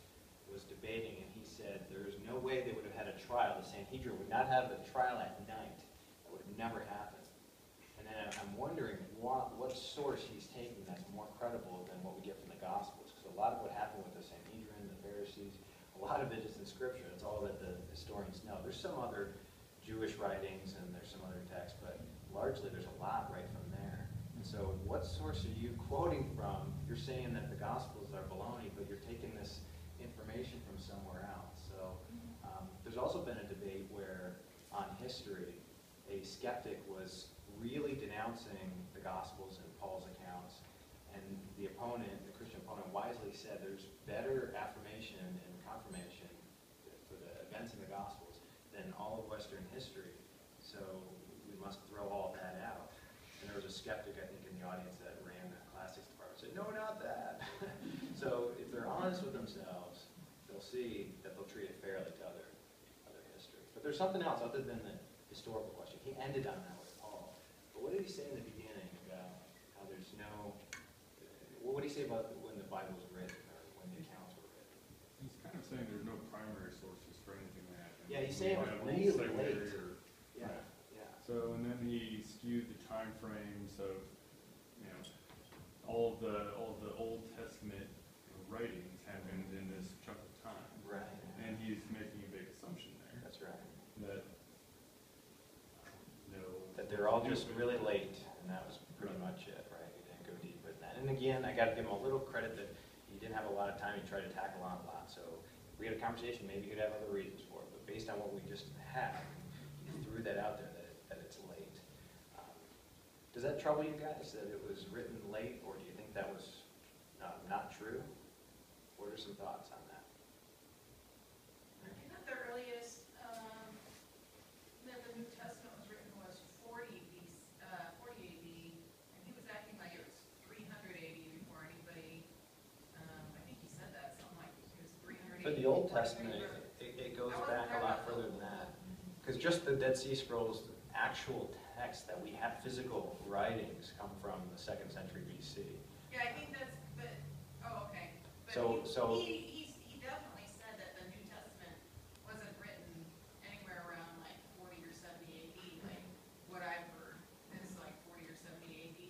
was debating, and he said there is no way they would have had a trial. The Sanhedrin would not have a trial at night. That would have never happened. And then I'm wondering what source he's taking that's more credible than what we get from the Gospels. Because a lot of what happened with the Sanhedrin, the Pharisees, a lot of it is in Scripture. It's all that the historians know. There's some other Jewish writings and there's some other texts, but largely there's a lot right from there. And so what source are you quoting from? You're saying that the Gospels are baloney, but you're taking this information from somewhere else. So there's also been a debate where on history, a skeptic was really denouncing the Gospels and Paul's accounts, and the opponent, the Christian opponent, wisely said there's better affirmation and confirmation for the events in the Gospels than all of Western history, so we must throw all that out. And there was a skeptic, I think, in the audience that ran the classics department, said, no, not that. So if they're honest with themselves, they'll see that they'll treat it fairly to other history. But there's something else other than the historical question. He ended on that with Paul. But what did he say in the beginning about how there's no, what would he say about when the Bible was written or when the accounts were written? He's kind of saying there's no primary sources for anything that happened. Yeah, he's saying it was really late. Yeah, yeah. So, and then he skewed the time frames of, all of the Old Testament writings happened in this chunk of time. Right. And he's making a big assumption there. That's right. That that they're all just really late, and that was pretty much it, right? He didn't go deeper than that. And again, I got to give him a little credit that he didn't have a lot of time. He tried to tackle on a lot. So if we had a conversation, maybe he could have other reasons for it. But based on what we just had, he threw that out there that it's late. Does that trouble you guys that it was written late, or do you think that was not true? What are some thoughts on that? I think the earliest that the New Testament was written was 40 AD, and he was acting like it was 300 AD before anybody, I think he said that, something like it was 300 AD. For the Old Testament, it goes back a lot further than that. Because just the Dead Sea Scrolls, the actual text that we have, physical writings, come from the 2nd century BC. Yeah, I think that's, okay. But So he definitely said that the New Testament wasn't written anywhere around like 40 or 70 AD, like what I've heard is like 40 or 70 AD,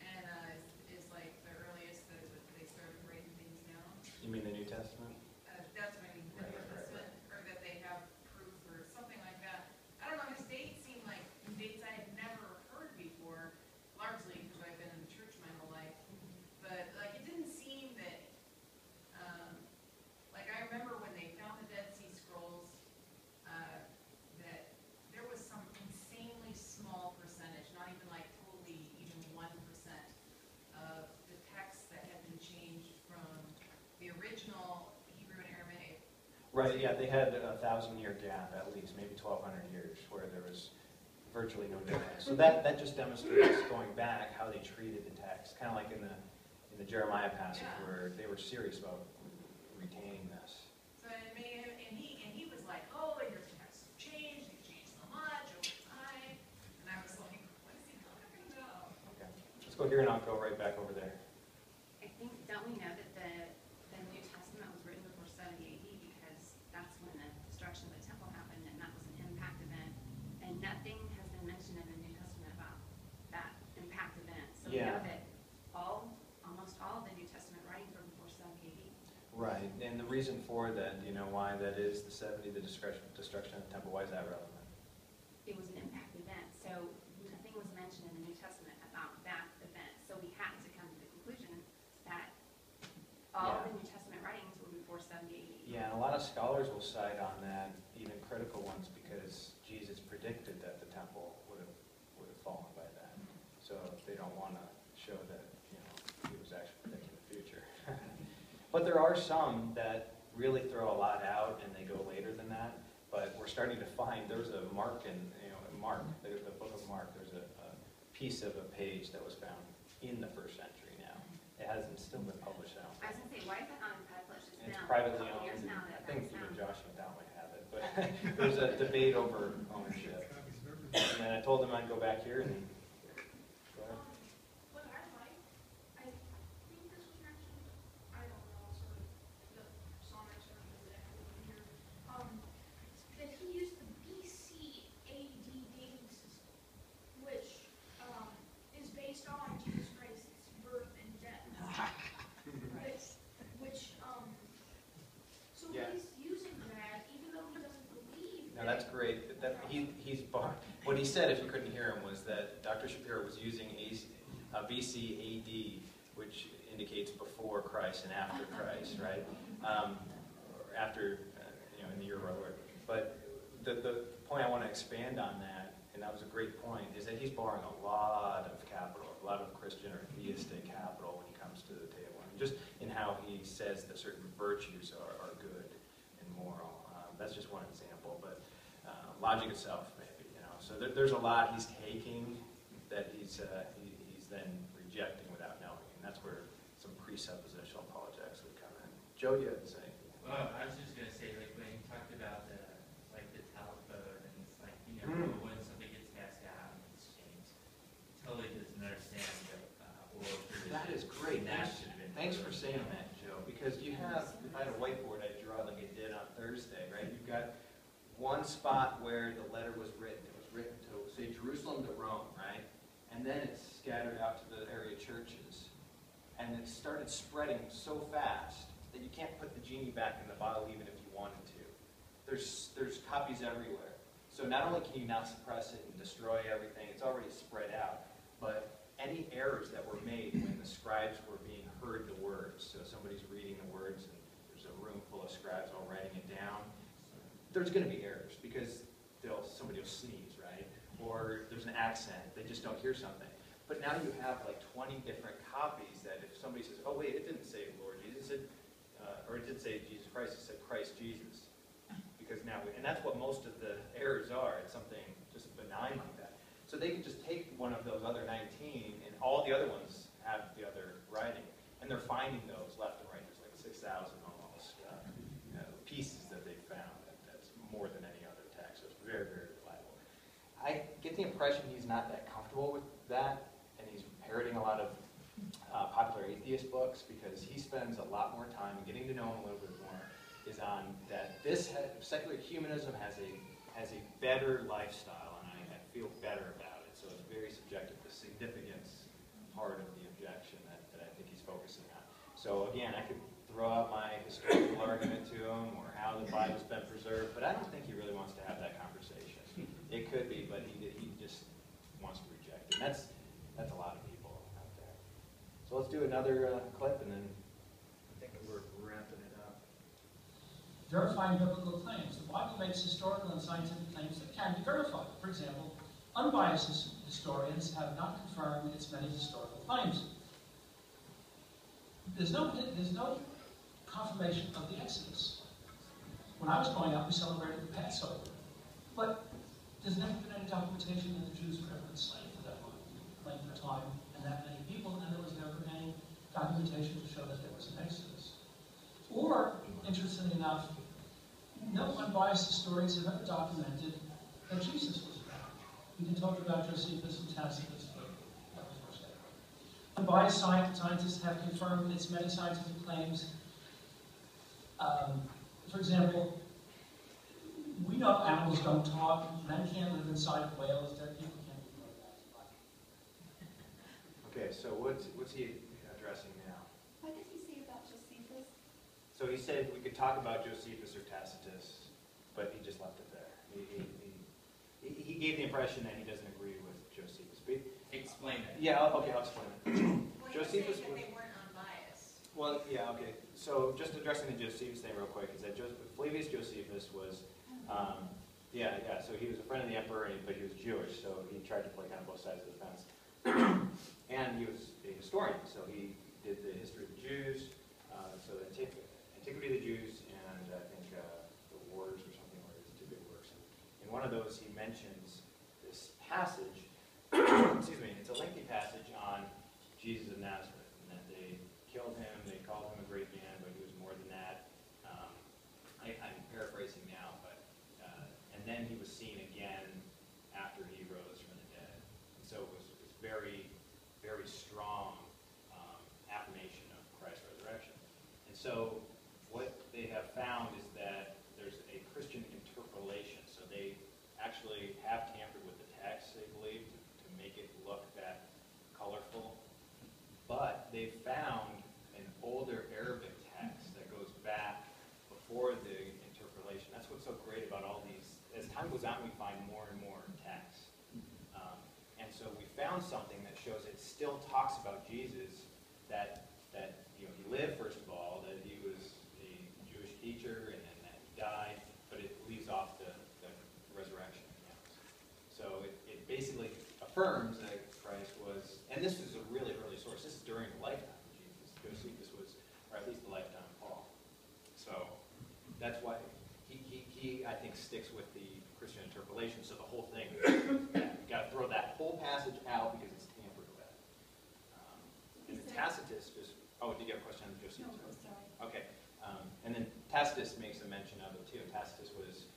and is like the earliest that they started writing things down. You mean the New Testament? That's what I mean, the New Testament, or that they have proof or something like that. I don't know, his dates seem like dates I had never heard before, largely because I've been in the church my whole life. But like it didn't seem that, like I remember when they found the Dead Sea Scrolls, that there was some insanely small percentage, not even like totally even 1% of the texts that had been changed from the original Hebrew and Aramaic. Right, yeah, they had a 1,000-year gap at least, maybe 1,200 years, where there was virtually no difference. So that just demonstrates, going back, how they treated the text, kind of like in the Jeremiah passage, where they were serious about retaining this. So it made him, and he was like, oh, your texts have changed, they've changed so much over time. And I was like, what is he talking about? Okay, let's go here and I'll go right back over there. I think, don't we know that the New Testament was written before 70 AD because that's when the destruction of the temple happened and destruction of the temple. Why is that relevant? It was an impact event, so nothing was mentioned in the New Testament about that event. So we had to come to the conclusion that all Yeah. the New Testament writings were before 70 AD. Yeah, and a lot of scholars will cite on that, even critical ones, because Jesus predicted that the temple would have fallen by then. So they don't want to show that, he was actually predicting the future. But there are some that really throw a lot out and they go later than that. But we're starting to find, there's a Mark in the book of Mark, there's a piece of a page that was found in the 1st century now. It hasn't still been published now. I was going to say, why is that not in published? It's now, privately a couple years owned. now I that think that's even found. Josh McDowell might have it, but there's a debate over ownership. And then I told him I'd go back here and go ahead. What I like, I think this was mentioned, I don't know, sort of the sonics or exactly here, that he used the BC AD dating system, which is based on Jesus Christ's birth and death. So Yeah. he's using that even though he doesn't believe. No, that's great. What he said, if you couldn't hear him, was that Dr. Shapiro was using BC AD, which indicates before Christ and after Christ, right? Or after, in the year of our Lord. But the point I want to expand on that, and that was a great point, is that he's borrowing a lot of capital, a lot of Christian or theistic capital when he comes to the table. And just in how he says that certain virtues are good and moral. That's just one example, but logic itself, maybe, So there's a lot he's taking that he's then rejecting without knowing, and that's where some presuppositional apologetics would come in. Joe, you had to say. Well, I was just gonna say, like when you talked about the talent vote, and it's like, when something gets passed out and it's changed, totally doesn't understand the oral tradition. That is great. That should have been. Thanks for saying that, Joe, because if I had a whiteboard, I'd draw it like I did on Thursday, right? You've got one spot where the letter was written. It was written to, say, Jerusalem to Rome, right? And then it's scattered out to the area churches. And it started spreading so fast that you can't put the genie back in the bottle even if you wanted to. There's copies everywhere. So not only can you not suppress it and destroy everything, it's already spread out, but any errors that were made when the scribes were being heard the words, so somebody's reading the words and there's a room full of scribes all writing it down, there's going to be errors because somebody will sneeze, right? Or there's an accent, they just don't hear something. But now you have like 20 different copies that if somebody says, oh wait, it didn't say Lord Jesus, or it did say Jesus Christ, it said Christ Jesus. Because now, and that's what most of the errors are, it's something just benign like that. So they can just take one of those other 19 and all the other ones have the other writing. And they're finding those left and right. There's like 6,000 almost pieces that they found. That's more than any other text. So it's very, very reliable. I get the impression he's not that comfortable with that, and he's parroting a lot of popular atheist books because he spends a lot more time getting to know him a little bit more, is on that secular humanism has a better lifestyle, and I feel better about it. So it's very subjective, the significance part of the objection that I think he's focusing on. So again, I could throw out my historical argument to him or how the Bible's been preserved, but I don't think he really wants to have that conversation. It could be, but he just wants to reject it. And that's a lot of people out there. So let's do another clip, and then I think we're wrapping it up. Verifying biblical claims. The Bible makes historical and scientific claims that can be verified. For example, unbiased historians have not confirmed its many historical claims. There's no confirmation of the Exodus. When I was growing up, we celebrated the Passover. But there's never been any documentation that the Jews were ever enslaved for that length of time and that many people, and there was never any documentation to show that there was an Exodus. Or, interestingly enough, no unbiased historians have ever documented that Jesus was around. We can talk about Josephus and Tacitus, but that was much later. Unbiased scientists have confirmed its many scientific claims. For example, we know animals don't talk, men can't live inside of whales, dead people can't live like that. Okay, so what's he addressing now? What did he say about Josephus? So he said we could talk about Josephus or Tacitus, but he just left it there. gave the impression that he doesn't agree with Josephus. Explain it. Yeah, okay, I'll explain it. Well, you're saying Josephus that was, they weren't unbiased. well, yeah, okay. So just addressing the Josephus thing real quick is that Flavius Josephus was, so he was a friend of the emperor, but he was Jewish, so he tried to play kind of both sides of the fence. And he was a historian, so he did the history of the Jews, so the antiquity of the Jews, and I think the wars or something, were his two big works. In one of those, he mentions this passage. Excuse me. It's a lengthy passage on Jesus of Nazareth, and that they killed him. They called him a great man, but he was more than that. I'm paraphrasing now, but and then he was seen again after he rose from the dead. And so it was very, very strong affirmation of Christ's resurrection. And so what they have found is that there's a Christian interpolation. So they actually have tampered with the text, they believe, to make it look that colorful. But they found an older Arabic text that goes back before the interpolation. That's what's so great about all these. As time goes on, we find more and more text. And so we found something that shows it still talks about Jesus, that he lived, first of all, that he was a Jewish teacher, and then that he died, but it leaves off the resurrection accounts. So it basically affirms that Christ was, and this is a really early source. This is during the lifetime of Jesus. Josephus was, or at least the lifetime of Paul. So that's why he I think, sticks with the Christian interpolation. So the whole thing, you got to throw that whole passage out because it's tampered with. And the Tacitus just, oh, did you have a question on Josephus? No, sorry. Okay. And then Tacitus makes a mention of it too. Tacitus was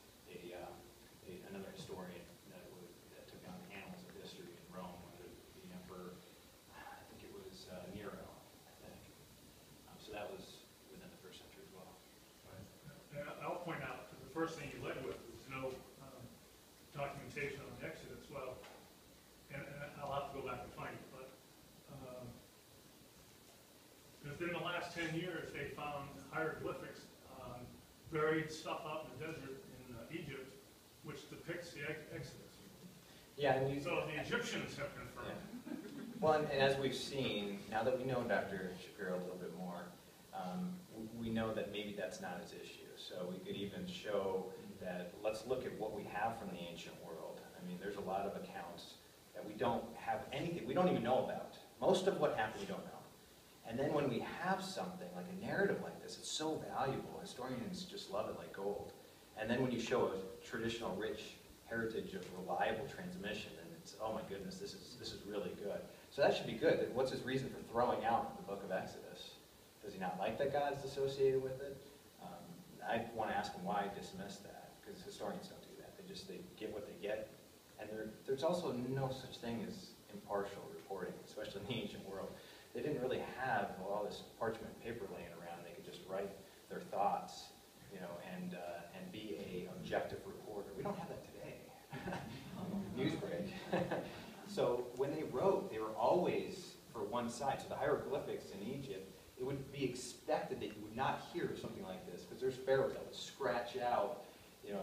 another historian that took down the annals of history in Rome under the emperor. I think it was Nero, I think. So that was within the first century as well. And I'll point out that the first thing you led with was no documentation on the Exodus. Well, and I'll have to go back and find it, but within the last 10 years, they found hieroglyphics, buried stuff out in the desert in Egypt, which depicts the Exodus. Yeah, and so the Egyptians have confirmed. Yeah. Well, and as we've seen, now that we know Dr. Shapiro a little bit more, we know that maybe that's not his issue. So we could even show that, let's look at what we have from the ancient world. I mean, there's a lot of accounts that we don't have anything, we don't even know about. Most of what happened we don't know. And then when we have something like a narrative like this, it's so valuable. Historians just love it like gold. And then when you show a traditional, rich heritage of reliable transmission, and it's, oh my goodness, this is really good. So that should be good. What's his reason for throwing out the book of Exodus? Does he not like that God's associated with it? I want to ask him why he dismissed that, because historians don't do that. They get what they get. And there's also no such thing as impartial reporting, especially in the ancient world. They didn't really have all this parchment paper laying around. They could just write their thoughts, and be a objective reporter. We don't have that today. Newsbreak. So when they wrote, they were always for one side. So the hieroglyphics in Egypt, it would be expected that you would not hear something like this, because there's pharaohs that would scratch out,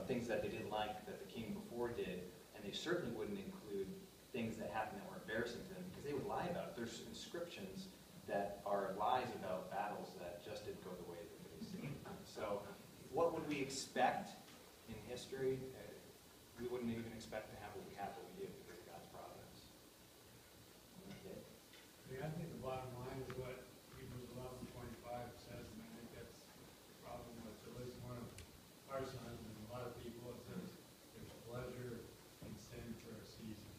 things that they didn't like that the king before did, and they certainly wouldn't include things that happened that were embarrassing to them, because they would lie about it. There's inscriptions that are lies about battles that just didn't go the way that they seemed. So what would we expect in history? We wouldn't even expect to have what we have, what we did, because of God's providence. Yeah, I think the bottom line is what Hebrews 11:25 says, and I think that's the problem with at least one of our sons and a lot of people. It says there's pleasure in sin for a season.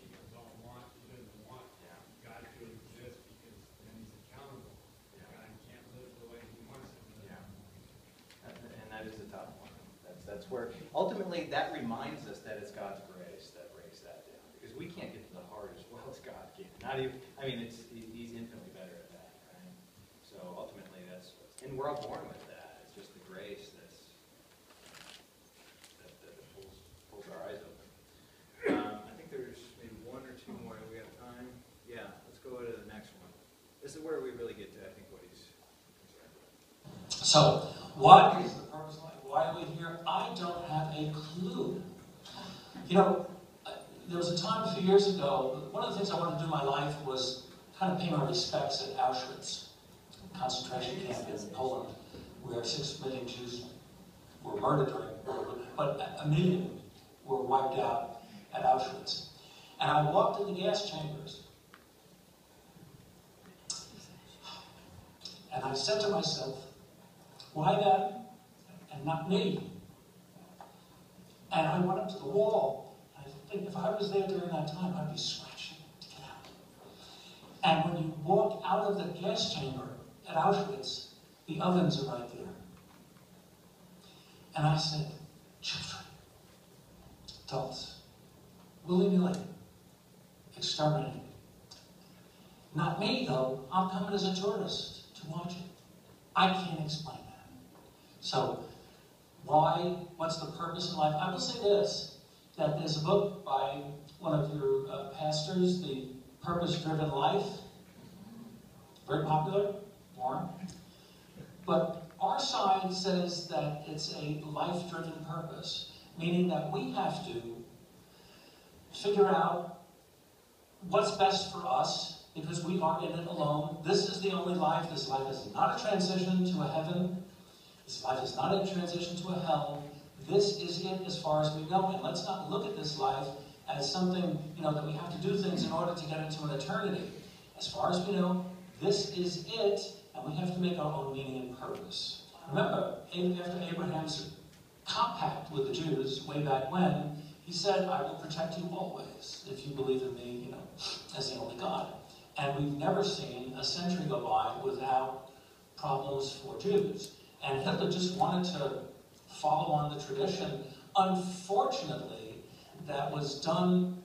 He doesn't want God to exist because then he's accountable. God can't live the way he wants him to live. And that is a tough one. That's where, ultimately, that reminds us that it's God's grace that breaks that down. Because we can't get to the heart as well as God can. Not even, he's infinitely better at that, right? So ultimately, and we're all born with that. It's just the grace that pulls our eyes open. I think there's maybe one or two more. We have time. Yeah, let's go to the next one. This is where we really get to, I think, what he's concerned with. So, what is the purpose of life? Why are we here? I don't have a clue. You know, there was a time a few years ago, one of the things I wanted to do in my life was kind of pay my respects at Auschwitz, a concentration camp in Poland, where 6 million Jews were murdered during war, but 1 million were wiped out at Auschwitz. And I walked in the gas chambers, and I said to myself, why them and not me? And I went up to the wall. I think if I was there during that time, I'd be scratching to get out. And when you walk out of the gas chamber at Auschwitz, the ovens are right there. And I said, children, adults, willy-nilly, exterminated. Not me, though. I'm coming as a tourist to watch it. I can't explain that. So, why? What's the purpose in life? I will say this, that there's a book by one of your pastors, The Purpose-Driven Life. Very popular, Warren. But our side says that it's a life-driven purpose, meaning that we have to figure out what's best for us, because we are in it alone. This is the only life. This life is not a transition to a heaven. This life is not a transition to a hell. This is it as far as we know. And let's not look at this life as something, that we have to do things in order to get into an eternity. As far as we know, this is it, and we have to make our own meaning and purpose. Remember, after Abraham's compact with the Jews way back when, he said, I will protect you always if you believe in me, as the only God. And we've never seen a century go by without problems for Jews. And Hitler just wanted to follow on the tradition. Unfortunately, that was done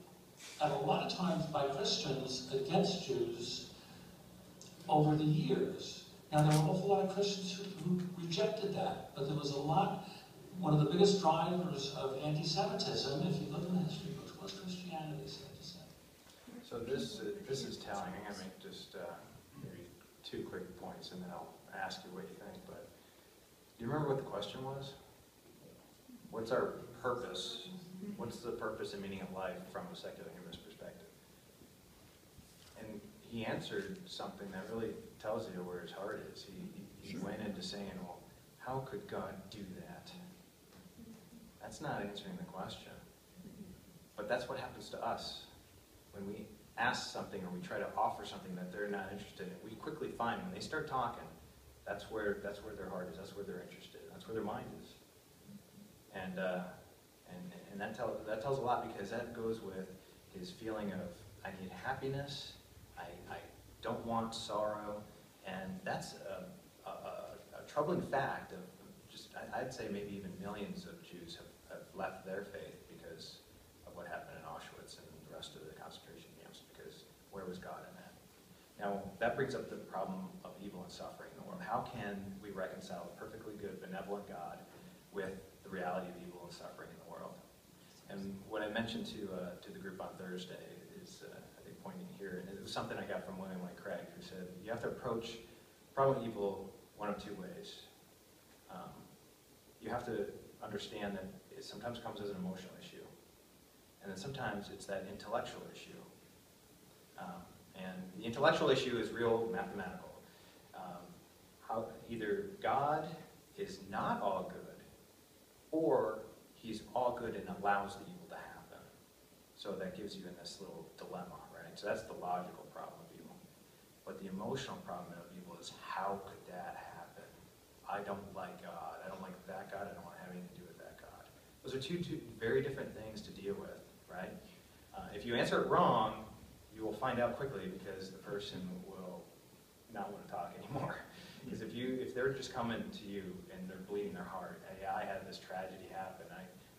at a lot of times by Christians against Jews over the years. Now, there were an awful lot of Christians who rejected that, but there was a lot. One of the biggest drivers of anti-Semitism, if you look in the history books, was Christianity, said to say. So this is telling. I'm going to make just maybe 2 quick points, and then I'll ask you what you think. But do you remember what the question was? What's our purpose? What's the purpose and meaning of life from a secular humanist perspective? And he answered something that really tells you where his heart is. He went into saying, well, how could God do that? That's not answering the question. But that's what happens to us. When we ask something or we try to offer something that they're not interested in, we quickly find when they start talking, that's where their heart is, that's where they're interested, that's where their mind is. And that tells a lot, because that goes with his feeling of, I need happiness, I don't want sorrow, and that's a troubling fact of just, I'd say maybe even millions of Jews have left their faith because of what happened in Auschwitz and the rest of the concentration camps, because where was God in that? Now, that brings up the problem of evil and suffering in the world. How can we reconcile a perfectly good, benevolent God with the reality of evil and suffering in the world? And what I mentioned to the group on Thursday is, I think, pointing here, and it was something I got from William Lane Craig, who said, you have to approach problem of evil one of 2 ways. You have to understand that it sometimes comes as an emotional issue, and then sometimes it's that intellectual issue. And the intellectual issue is real mathematical. How either God is not all good, or he's all good and allows the evil to happen. So that gives you in this little dilemma, right? So that's the logical problem of evil. But the emotional problem of evil is, how could that happen? I don't like God. I don't like that God. I don't want to have anything to do with that God. Those are two very different things to deal with, right? If you answer it wrong, you will find out quickly, because the person will not want to talk anymore. Because if they're just coming to you and they're bleeding their heart, hey, I had this tragedy happen,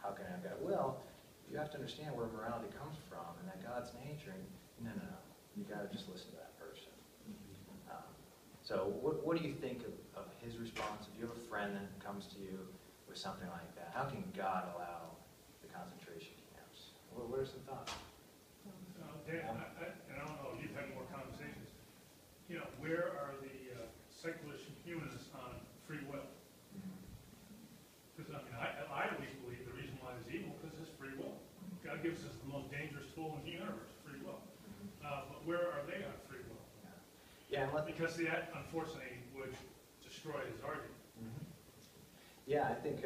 how can I have God? Well, you have to understand where morality comes from and that God's nature. And no. You got to just listen to that person. So what do you think of his response? If you have a friend that comes to you with something like that, how can God allow the concentration camps? What are some thoughts? Dan, I don't know if you've had more conversations. Where are the secularist humanists on free will? Because I at least believe the reason why there's evil because there's free will. God gives us the most dangerous tool in the universe, free will. But where are they on free will? Yeah, and Because that, unfortunately, would destroy his argument. Yeah, I think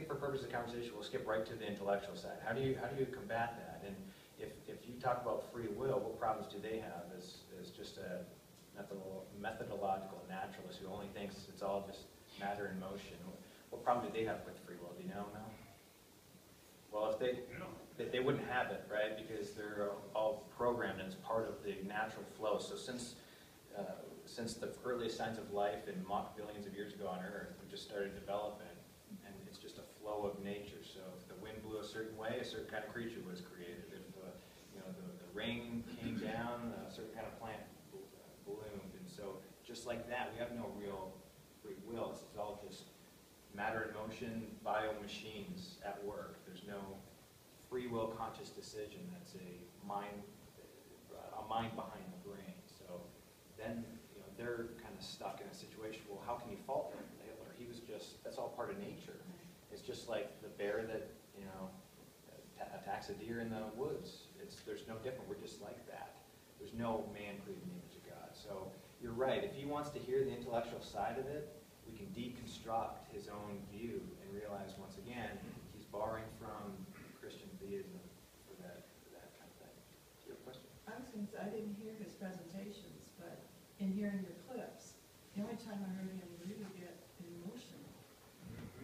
for purposes of the conversation, we'll skip right to the intellectual side. How do you combat that? And if you talk about free will, what problems do they have as just a methodological naturalist who only thinks it's all just matter in motion? What problem do they have with free will? Do you know, Mel? Well, if they wouldn't have it, right? Because they're all programmed and it's part of the natural flow. So since the earliest signs of life and billions of years ago on Earth, we just started developing, and it's just a flow of nature. So if the wind blew a certain way, a certain kind of creature was created. If the rain came down, a certain kind of plant bloomed. And so just like that, we have no real free will. This is all just matter in motion, bio-machines at work. There's no free will conscious decision. That's a mind behind the brain. So then they're kind of stuck in a situation. Well, how can you fault Hitler? That's all part of nature. It's just like the bear that attacks a deer in the woods. There's no different. We're just like that. There's no man created in the image of God. So you're right. If he wants to hear the intellectual side of it, we can deconstruct his own view and realize once again he's borrowing from Christian theism for that kind of thing. Do you have a question? I was going to say, I didn't hear his presentations, but in hearing your clips, the only time I heard him really get emotional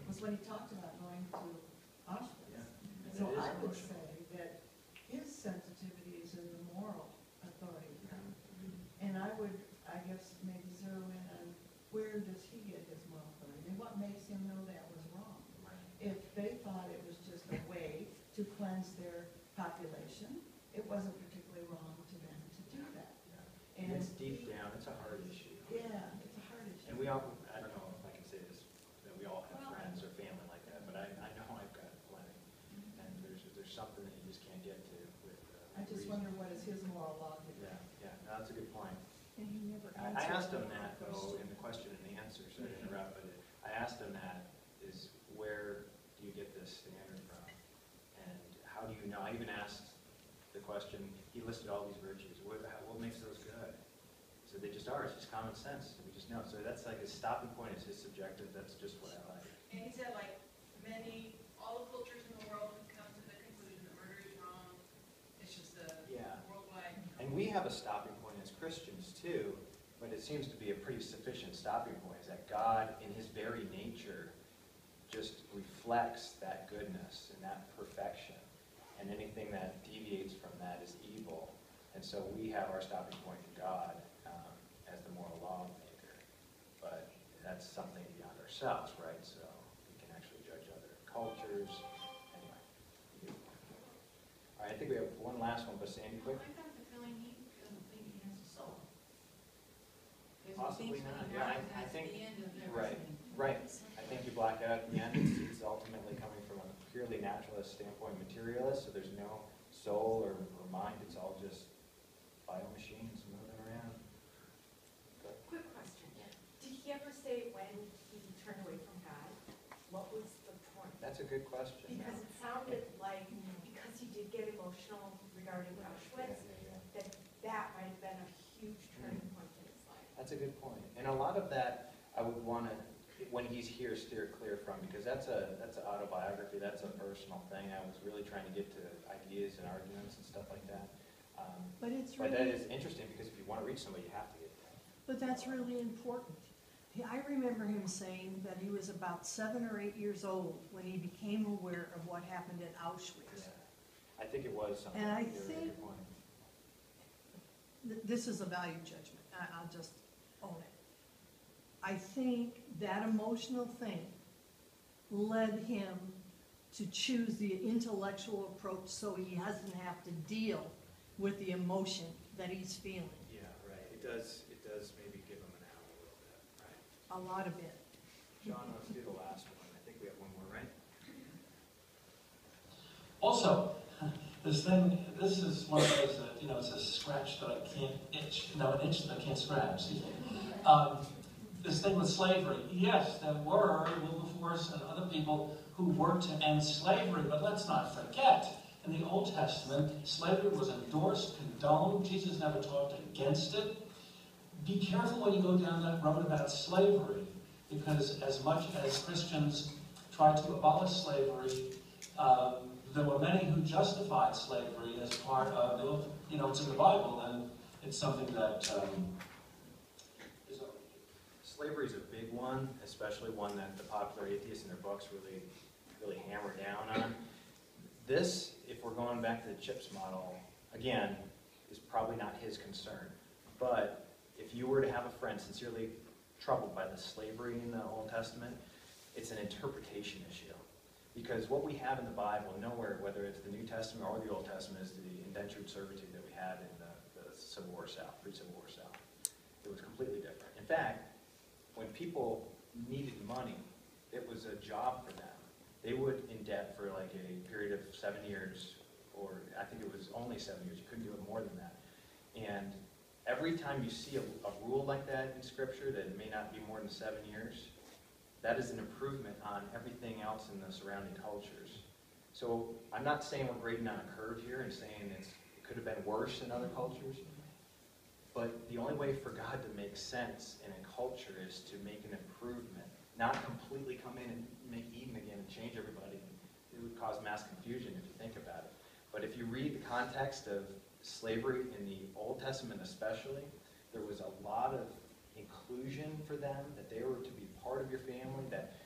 was when he talked about going to Auschwitz. Yeah. So I would say that his sensitivity is in the moral authority. And I would, I guess, maybe zero in on where does he get his moral authority and what makes him know that was wrong. If they thought it was just a way to cleanse their population, it wasn't particularly wrong to them to do that. And it's deep down, it's a hard issue. Yeah, it's a hard issue. And we all, I don't know if I can say this, that we all have friends or family like that, but I know I've got plenty. And there's something that you just can't get to with I just reason. wonder what is his moral logic. Yeah, no, that's a good point. And he never I answered asked him the that, though, in the question and answer, so to interrupt, but I asked him that, is where do you get this standard from? And how do you know? I even asked the question, he listed all these virtues. What makes those good? So they just are. It's just common sense. We just know. So that's like his stopping point is his subjective. That's just what I like. And he said, like, all the cultures in the world have come to the conclusion that murder is wrong. It's just a worldwide. And we have a stopping point as Christians too, but it seems to be a pretty sufficient stopping point, is that God, in his very nature, just reflects that goodness and that perfection. And anything that deviates from that is evil. And so we have our stopping point in God as the moral lawmaker. But that's something beyond ourselves, right? So we can actually judge other cultures. Anyway. All right, I think we have one last one, but Sandy, quick. I got the feeling he doesn't think he has a soul. Possibly not. Yeah, I think, the end of right. I think you black out at the end. It's ultimately coming from a purely naturalist standpoint, materialist, so there's no soul or mind. It's all just bio-machines moving around. Quick question. Did he ever say when he turned away from God? What was the point? That's a good question. Because it sounded like, because he did get emotional regarding Auschwitz, that might have been a huge turning point in his life. That's a good point. And a lot of that I would want to, when he's here, steer clear from, because that's an autobiography, that's a personal thing. I was really trying to get to ideas and arguments and stuff like that. But that is interesting, because if you want to reach somebody, you have to get there. But that's really important. I remember him saying that he was about 7 or 8 years old when he became aware of what happened at Auschwitz. Yeah. I think it was something. And I really think good point. This is a value judgment. I'll just own it. I think that emotional thing led him to choose the intellectual approach so he doesn't have to deal with the emotion that he's feeling. Yeah, right. It does maybe give him an out a little bit, right? A lot of it. John, let's do the last one. I think we have one more, right? Also, this is one of those that, it's a scratch that I can't itch. No, an itch that I can't scratch, excuse me. This thing with slavery. Yes, there were Wilberforce and other people who worked to end slavery, but let's not forget In the Old Testament, slavery was endorsed, condoned. Jesus never talked against it. Be careful when you go down that road about slavery, because as much as Christians tried to abolish slavery, there were many who justified slavery as part of the, it's in the Bible, and it's something that is Slavery is a big one, especially one that the popular atheists in their books really hammer down on. This, if we're going back to the CHIPS model, again, is probably not his concern. But if you were to have a friend sincerely troubled by the slavery in the Old Testament, it's an interpretation issue. Because what we have in the Bible, nowhere, whether it's the New Testament or the Old Testament, is the indentured servitude that we had in the Civil War South, pre-Civil War South. It was completely different. In fact, when people needed money, it was a job for them. They would in debt for like a period of 7 years, or I think it was only 7 years. You couldn't do it more than that. And every time you see a rule like that in Scripture, that it may not be more than 7 years, that is an improvement on everything else in the surrounding cultures. So I'm not saying we're grading on a curve here and saying it could have been worse in other cultures, but the only way for God to make sense in a culture is to make an improvement, not completely come in and make Eden again and change everybody. It would cause mass confusion if you think about it. But if you read the context of slavery in the Old Testament especially, there was a lot of inclusion for them, that they were to be part of your family, that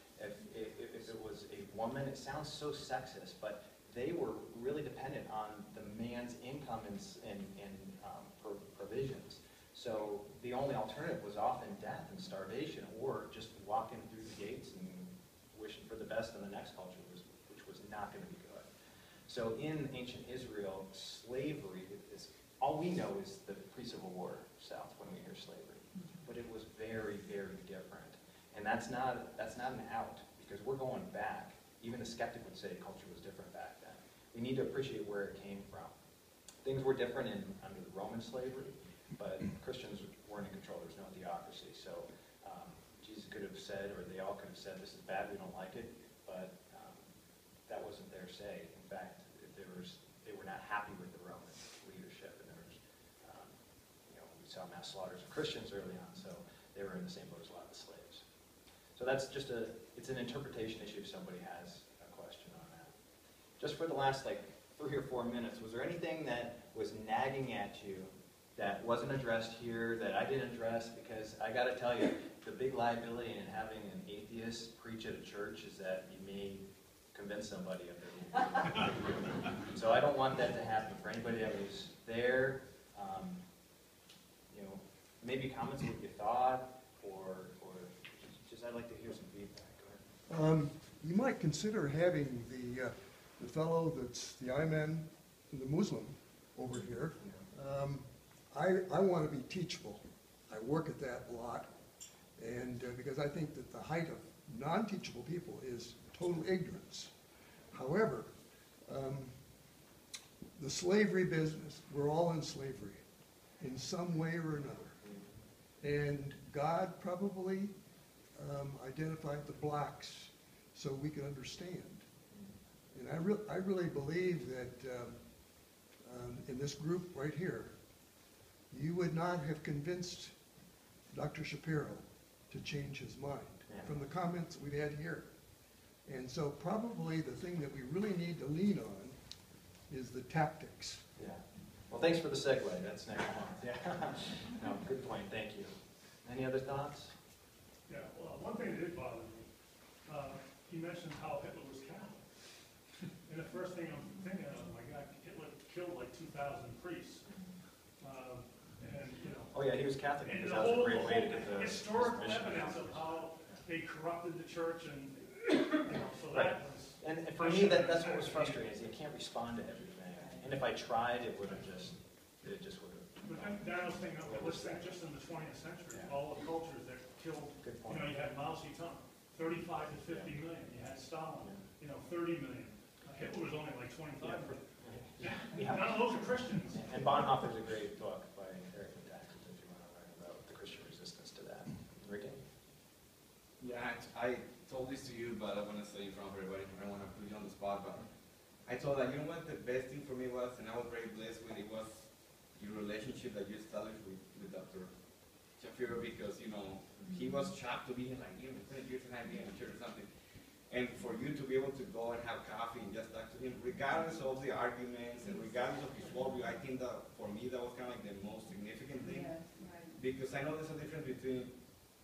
if it was a woman, it sounds so sexist, but they were really dependent on the man's income and provisions. So the only alternative was often death and starvation, or just walking through the gates and wishing for the best in the next culture, which was not going to be good. So in ancient Israel, slavery is, all we know is the pre-Civil War South when we hear slavery. But it was very, very different. And that's not an out, because we're going back. Even the skeptic would say culture was different back then. We need to appreciate where it came from. Things were different under the Roman slavery, but Christians weren't in control. There was no theocracy. So Jesus could have said, or they all could have said, this is bad, we don't like it, but that wasn't their say. In fact, they were not happy with the Roman leadership, and there was, we saw mass slaughters of Christians early on, so they were in the same boat as a lot of the slaves. So that's just it's an interpretation issue if somebody has a question on that. Just for the last 3 or 4 minutes, was there anything that was nagging at you that wasn't addressed here, that I didn't address? Because I got to tell you, the big liability in having an atheist preach at a church is that you may convince somebody of their So I don't want that to happen for anybody that was there. Maybe comments on what you thought, or just I'd like to hear some feedback. Go ahead. You might consider having the fellow that's the Imam, the Muslim over here. I want to be teachable. I work at that a lot, and because I think that the height of non-teachable people is total ignorance. However, the slavery business, we're all in slavery in some way or another. And God probably identified the blacks so we can understand. And I really believe that in this group right here, you would not have convinced Dr. Shapiro to change his mind from the comments we've had here. And so probably the thing that we really need to lean on is the tactics. Yeah. Well, thanks for the segue. That's next month. Yeah. No, good point. Thank you. Any other thoughts? Yeah, well, one thing that did bother me, he mentioned how Hitler was Catholic. And the first thing I'm thinking of, my God, Hitler killed like 2,000 priests. Oh yeah, he was Catholic because And that was a great way to get the historical mission evidence out. of how they corrupted the church, and so Right. that was. And for me, that's what was frustrating, is you can't respond to everything. And if I tried, it would have just would have. But then I was thinking, okay, let's think just in the 20th century, all the cultures that killed, you had Mao Zedong, 35 to 50 million. You had Stalin, 30 million. Hitler was only like 25. None of those are Christians. And Bonhoeffer's a great book by Eric McTaggart if you want to learn about the Christian resistance to that. Ricky? Yeah, I told this to you, but I want to say in front of everybody. I don't want to put you on the spot, but I told her, you know what the best thing for me was, and I was very blessed with it, was your relationship that you established with Dr. Shapiro, because, you know, he was shocked to be here, like, you know, 20 years and I've been in church or something. And for you to be able to go and have coffee and just talk to him, regardless of the arguments and regardless of his worldview, I think that for me that was kind of like the most significant thing. Yes, right. Because I know there's a difference between,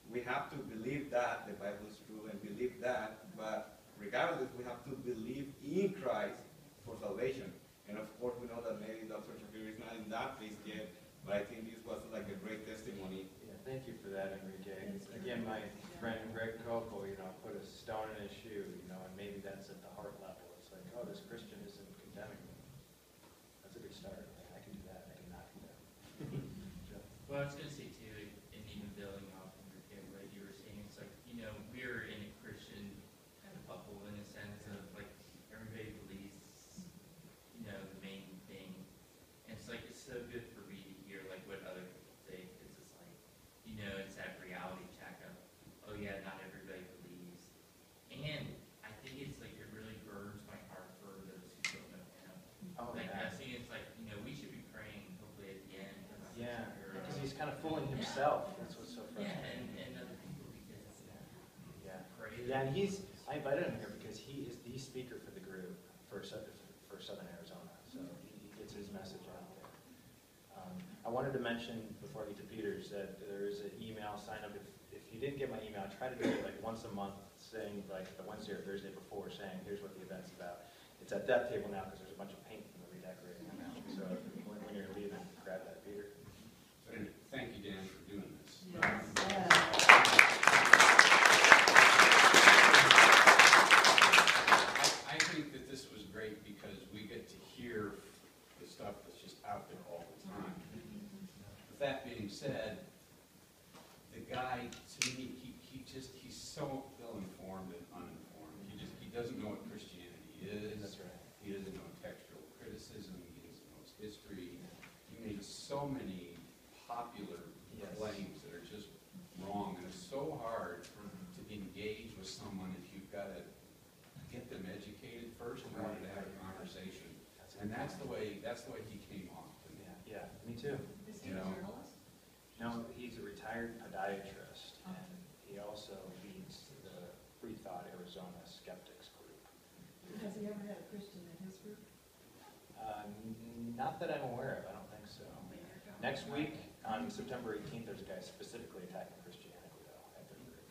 we have to believe that the Bible is true and believe that, but regardless, we have to believe in Christ for salvation. And of course, we know that maybe Dr. Shapiro is not in that place yet, but I think this was like a great testimony. Yeah, thank you for that, Enrique. Again, my friend Greg Coco, you know, put a stone in his shoe, you know, and maybe that's at the heart level. It's like, oh, this Christian isn't condemning me. That's a good start. I can do that. I can not condemn. Well, I was going to say too, and even building off of what you were saying, it's like, you know, we're in a Christian kind of bubble in a sense of like everybody believes, you know, the main thing. And it's like, it's so good for me to hear like what other people say, because it's like, you know, it's that reality check of, oh yeah, not everybody believes. And I think it's like, it really burns my heart for those who don't know him. Oh, like, yeah. I think it's like, you know, we should be praying hopefully at the end. Yeah, because he's kind of fooling himself. That's what's so frustrating. Yeah, and other people because Yeah. pray. Yeah, and I invited him here because he is the speaker for the group for Southern Arizona. So he gets his message out there. I wanted to mention before I get to Peter's that there is an email sign up. If you didn't get my email, I try to do it like once a month, saying like the Wednesday or Thursday before, saying here's what the event's about. It's at that table now because there's a bunch of paint from the redecorating now. So when you're leaving, grab that, Peter. And thank you, Dan, for doing this. I think that this was great because we get to hear the stuff that's just out there all the time. With that being said, the guy, to me, he's so ill-informed and uninformed. He doesn't know what Christianity is. That's right. He doesn't know textual criticism. He doesn't know its history. He makes so many popular claims that are just wrong, and it's so hard to engage with someone if you've got to get them educated first in order to have a conversation. And that's the way he came off to me. Yeah, me too. Is he a journalist? No, he's a retired podiatrist, and he also leads the Free Thought Arizona Skeptics Group. Has he ever had a Christian in his group? Not that I'm aware of, I don't think so. Next week, on September 18th, there's a guy specifically attacking Christianity, though, at their group.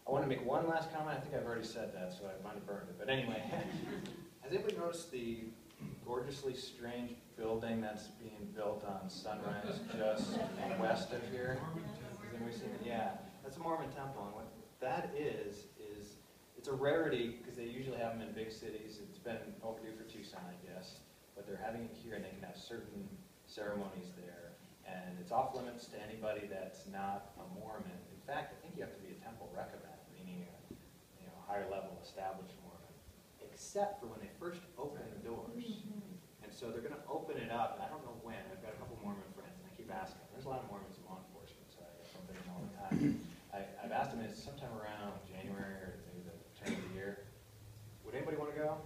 I want to make one last comment. I think I've already said that, so I might have burned it. But anyway, has anybody noticed the gorgeously strange building that's being built on Sunrise just west of here? Has anybody seen it? Yeah, that's a Mormon temple, and what that is it's a rarity because they usually have them in big cities. It's been overdue for Tucson, I guess, but they're having it here, and they can have certain ceremonies there, and it's off limits to anybody that's not a Mormon. In fact, I think you have to be a temple recommend, meaning a higher level established Mormon, except for when they first open the doors. And so they're going to open it up, and I don't know when. I've got a couple Mormon friends, and I keep asking. There's a lot of Mormons in law enforcement, so I bump into them all the time. I've asked them, it's sometime around January or maybe the turn of the year. Would anybody want to go?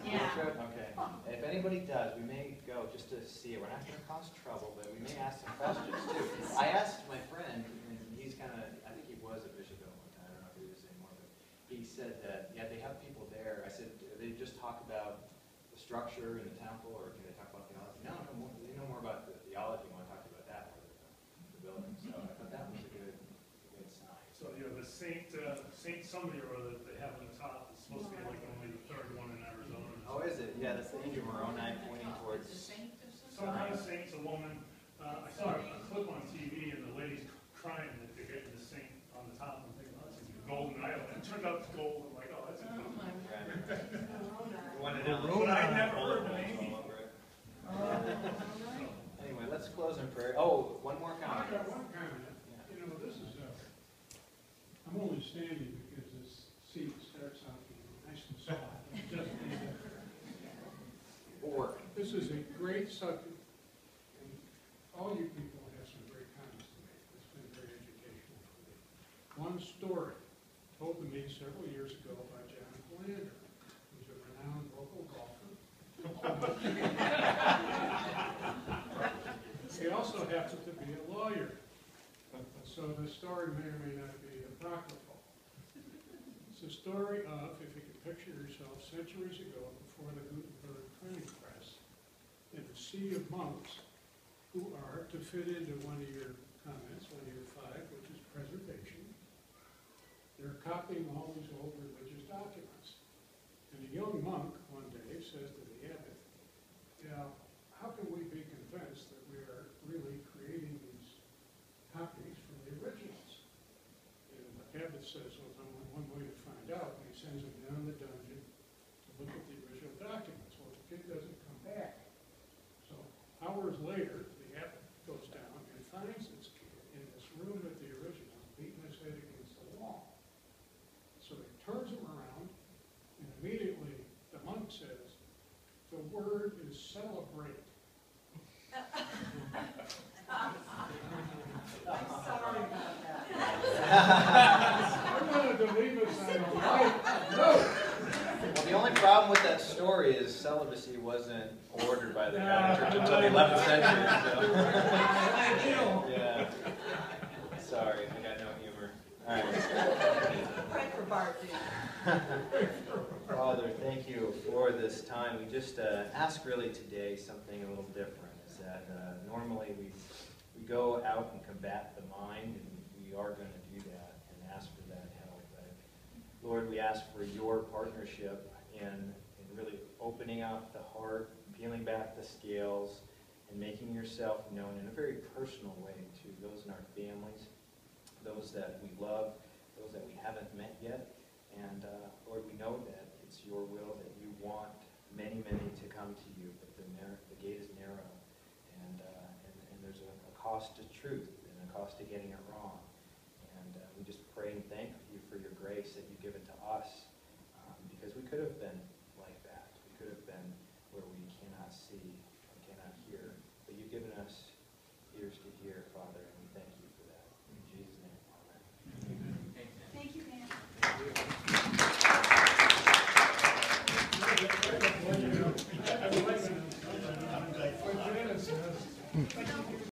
Yeah. Okay. And if anybody does, we may go just to see it. We're not going to cause trouble, but we may ask some questions too. I asked my friend, and he's kind of, I think he was a bishop at one time. I don't know if he is anymore, but he said that, yeah, they have people there. I said, do they just talk about the structure in the temple, or do they talk about theology? No, they know more about the theology. We want to talk about that more than the building. So I thought that was a good sign. So, the Saint somebody or other that they have on the top is supposed to be like only the third one in Arizona. Oh, is it? Yeah, that's the angel Moroni pointing towards. Some kind of saint's a woman. I saw a clip on TV and the lady's crying that they're getting the saint on the top. I'm thinking, oh, that's a golden idol. And it turned out it's gold. I'm like, oh, that's a good one. But I never heard the name. Anyway, let's close in prayer. Oh, one more comment. I got one comment. This is, I'm only standing because this seat starts out nice and soft. This is a great subject, and all you people have some great comments to make. It's been very educational for me. One story told to me several years ago by John Blander, who's a renowned So the story may or may not be apocryphal. It's the story of, if you can picture yourself, centuries ago, before the Gutenberg printing press, in a sea of monks who are, to fit into one of your comments, one of your 5, which is preservation, they're copying all these old religious documents. And a young monk one day says to the abbot, "Yeah, how can we be convinced that we are really creating these copies from the originals?" And the abbot says, "Well, there's only one way to find out." And he sends him down the dungeon to look at the original documents. Well, the kid doesn't come back. So hours later, the abbot goes down and finds this kid in this room with the originals, beating his head against the wall. So he turns him around, and immediately the monk says, "The word is celebrate." I'm sorry about that. I wanted to leave us on a light note. Well, the only problem with that story is celibacy wasn't ordered by the Catholic Church until the 11th century. So. Yeah. Sorry, I got no humor. All right. Pray for Bart, dude. Father, thank you for this time. We just ask really today something a little different. Is that normally we go out and combat the mind, and we are going to do that and ask for that help. But Lord, we ask for your partnership in really opening up the heart, peeling back the scales, and making yourself known in a very personal way to those in our families, those that we love, those that we haven't met yet. And Lord, we know that it's your will that you want many, many to come to you, but the gate is narrow, and there's a cost to truth and a cost to getting it wrong. And we just pray and thank you for your grace that you've given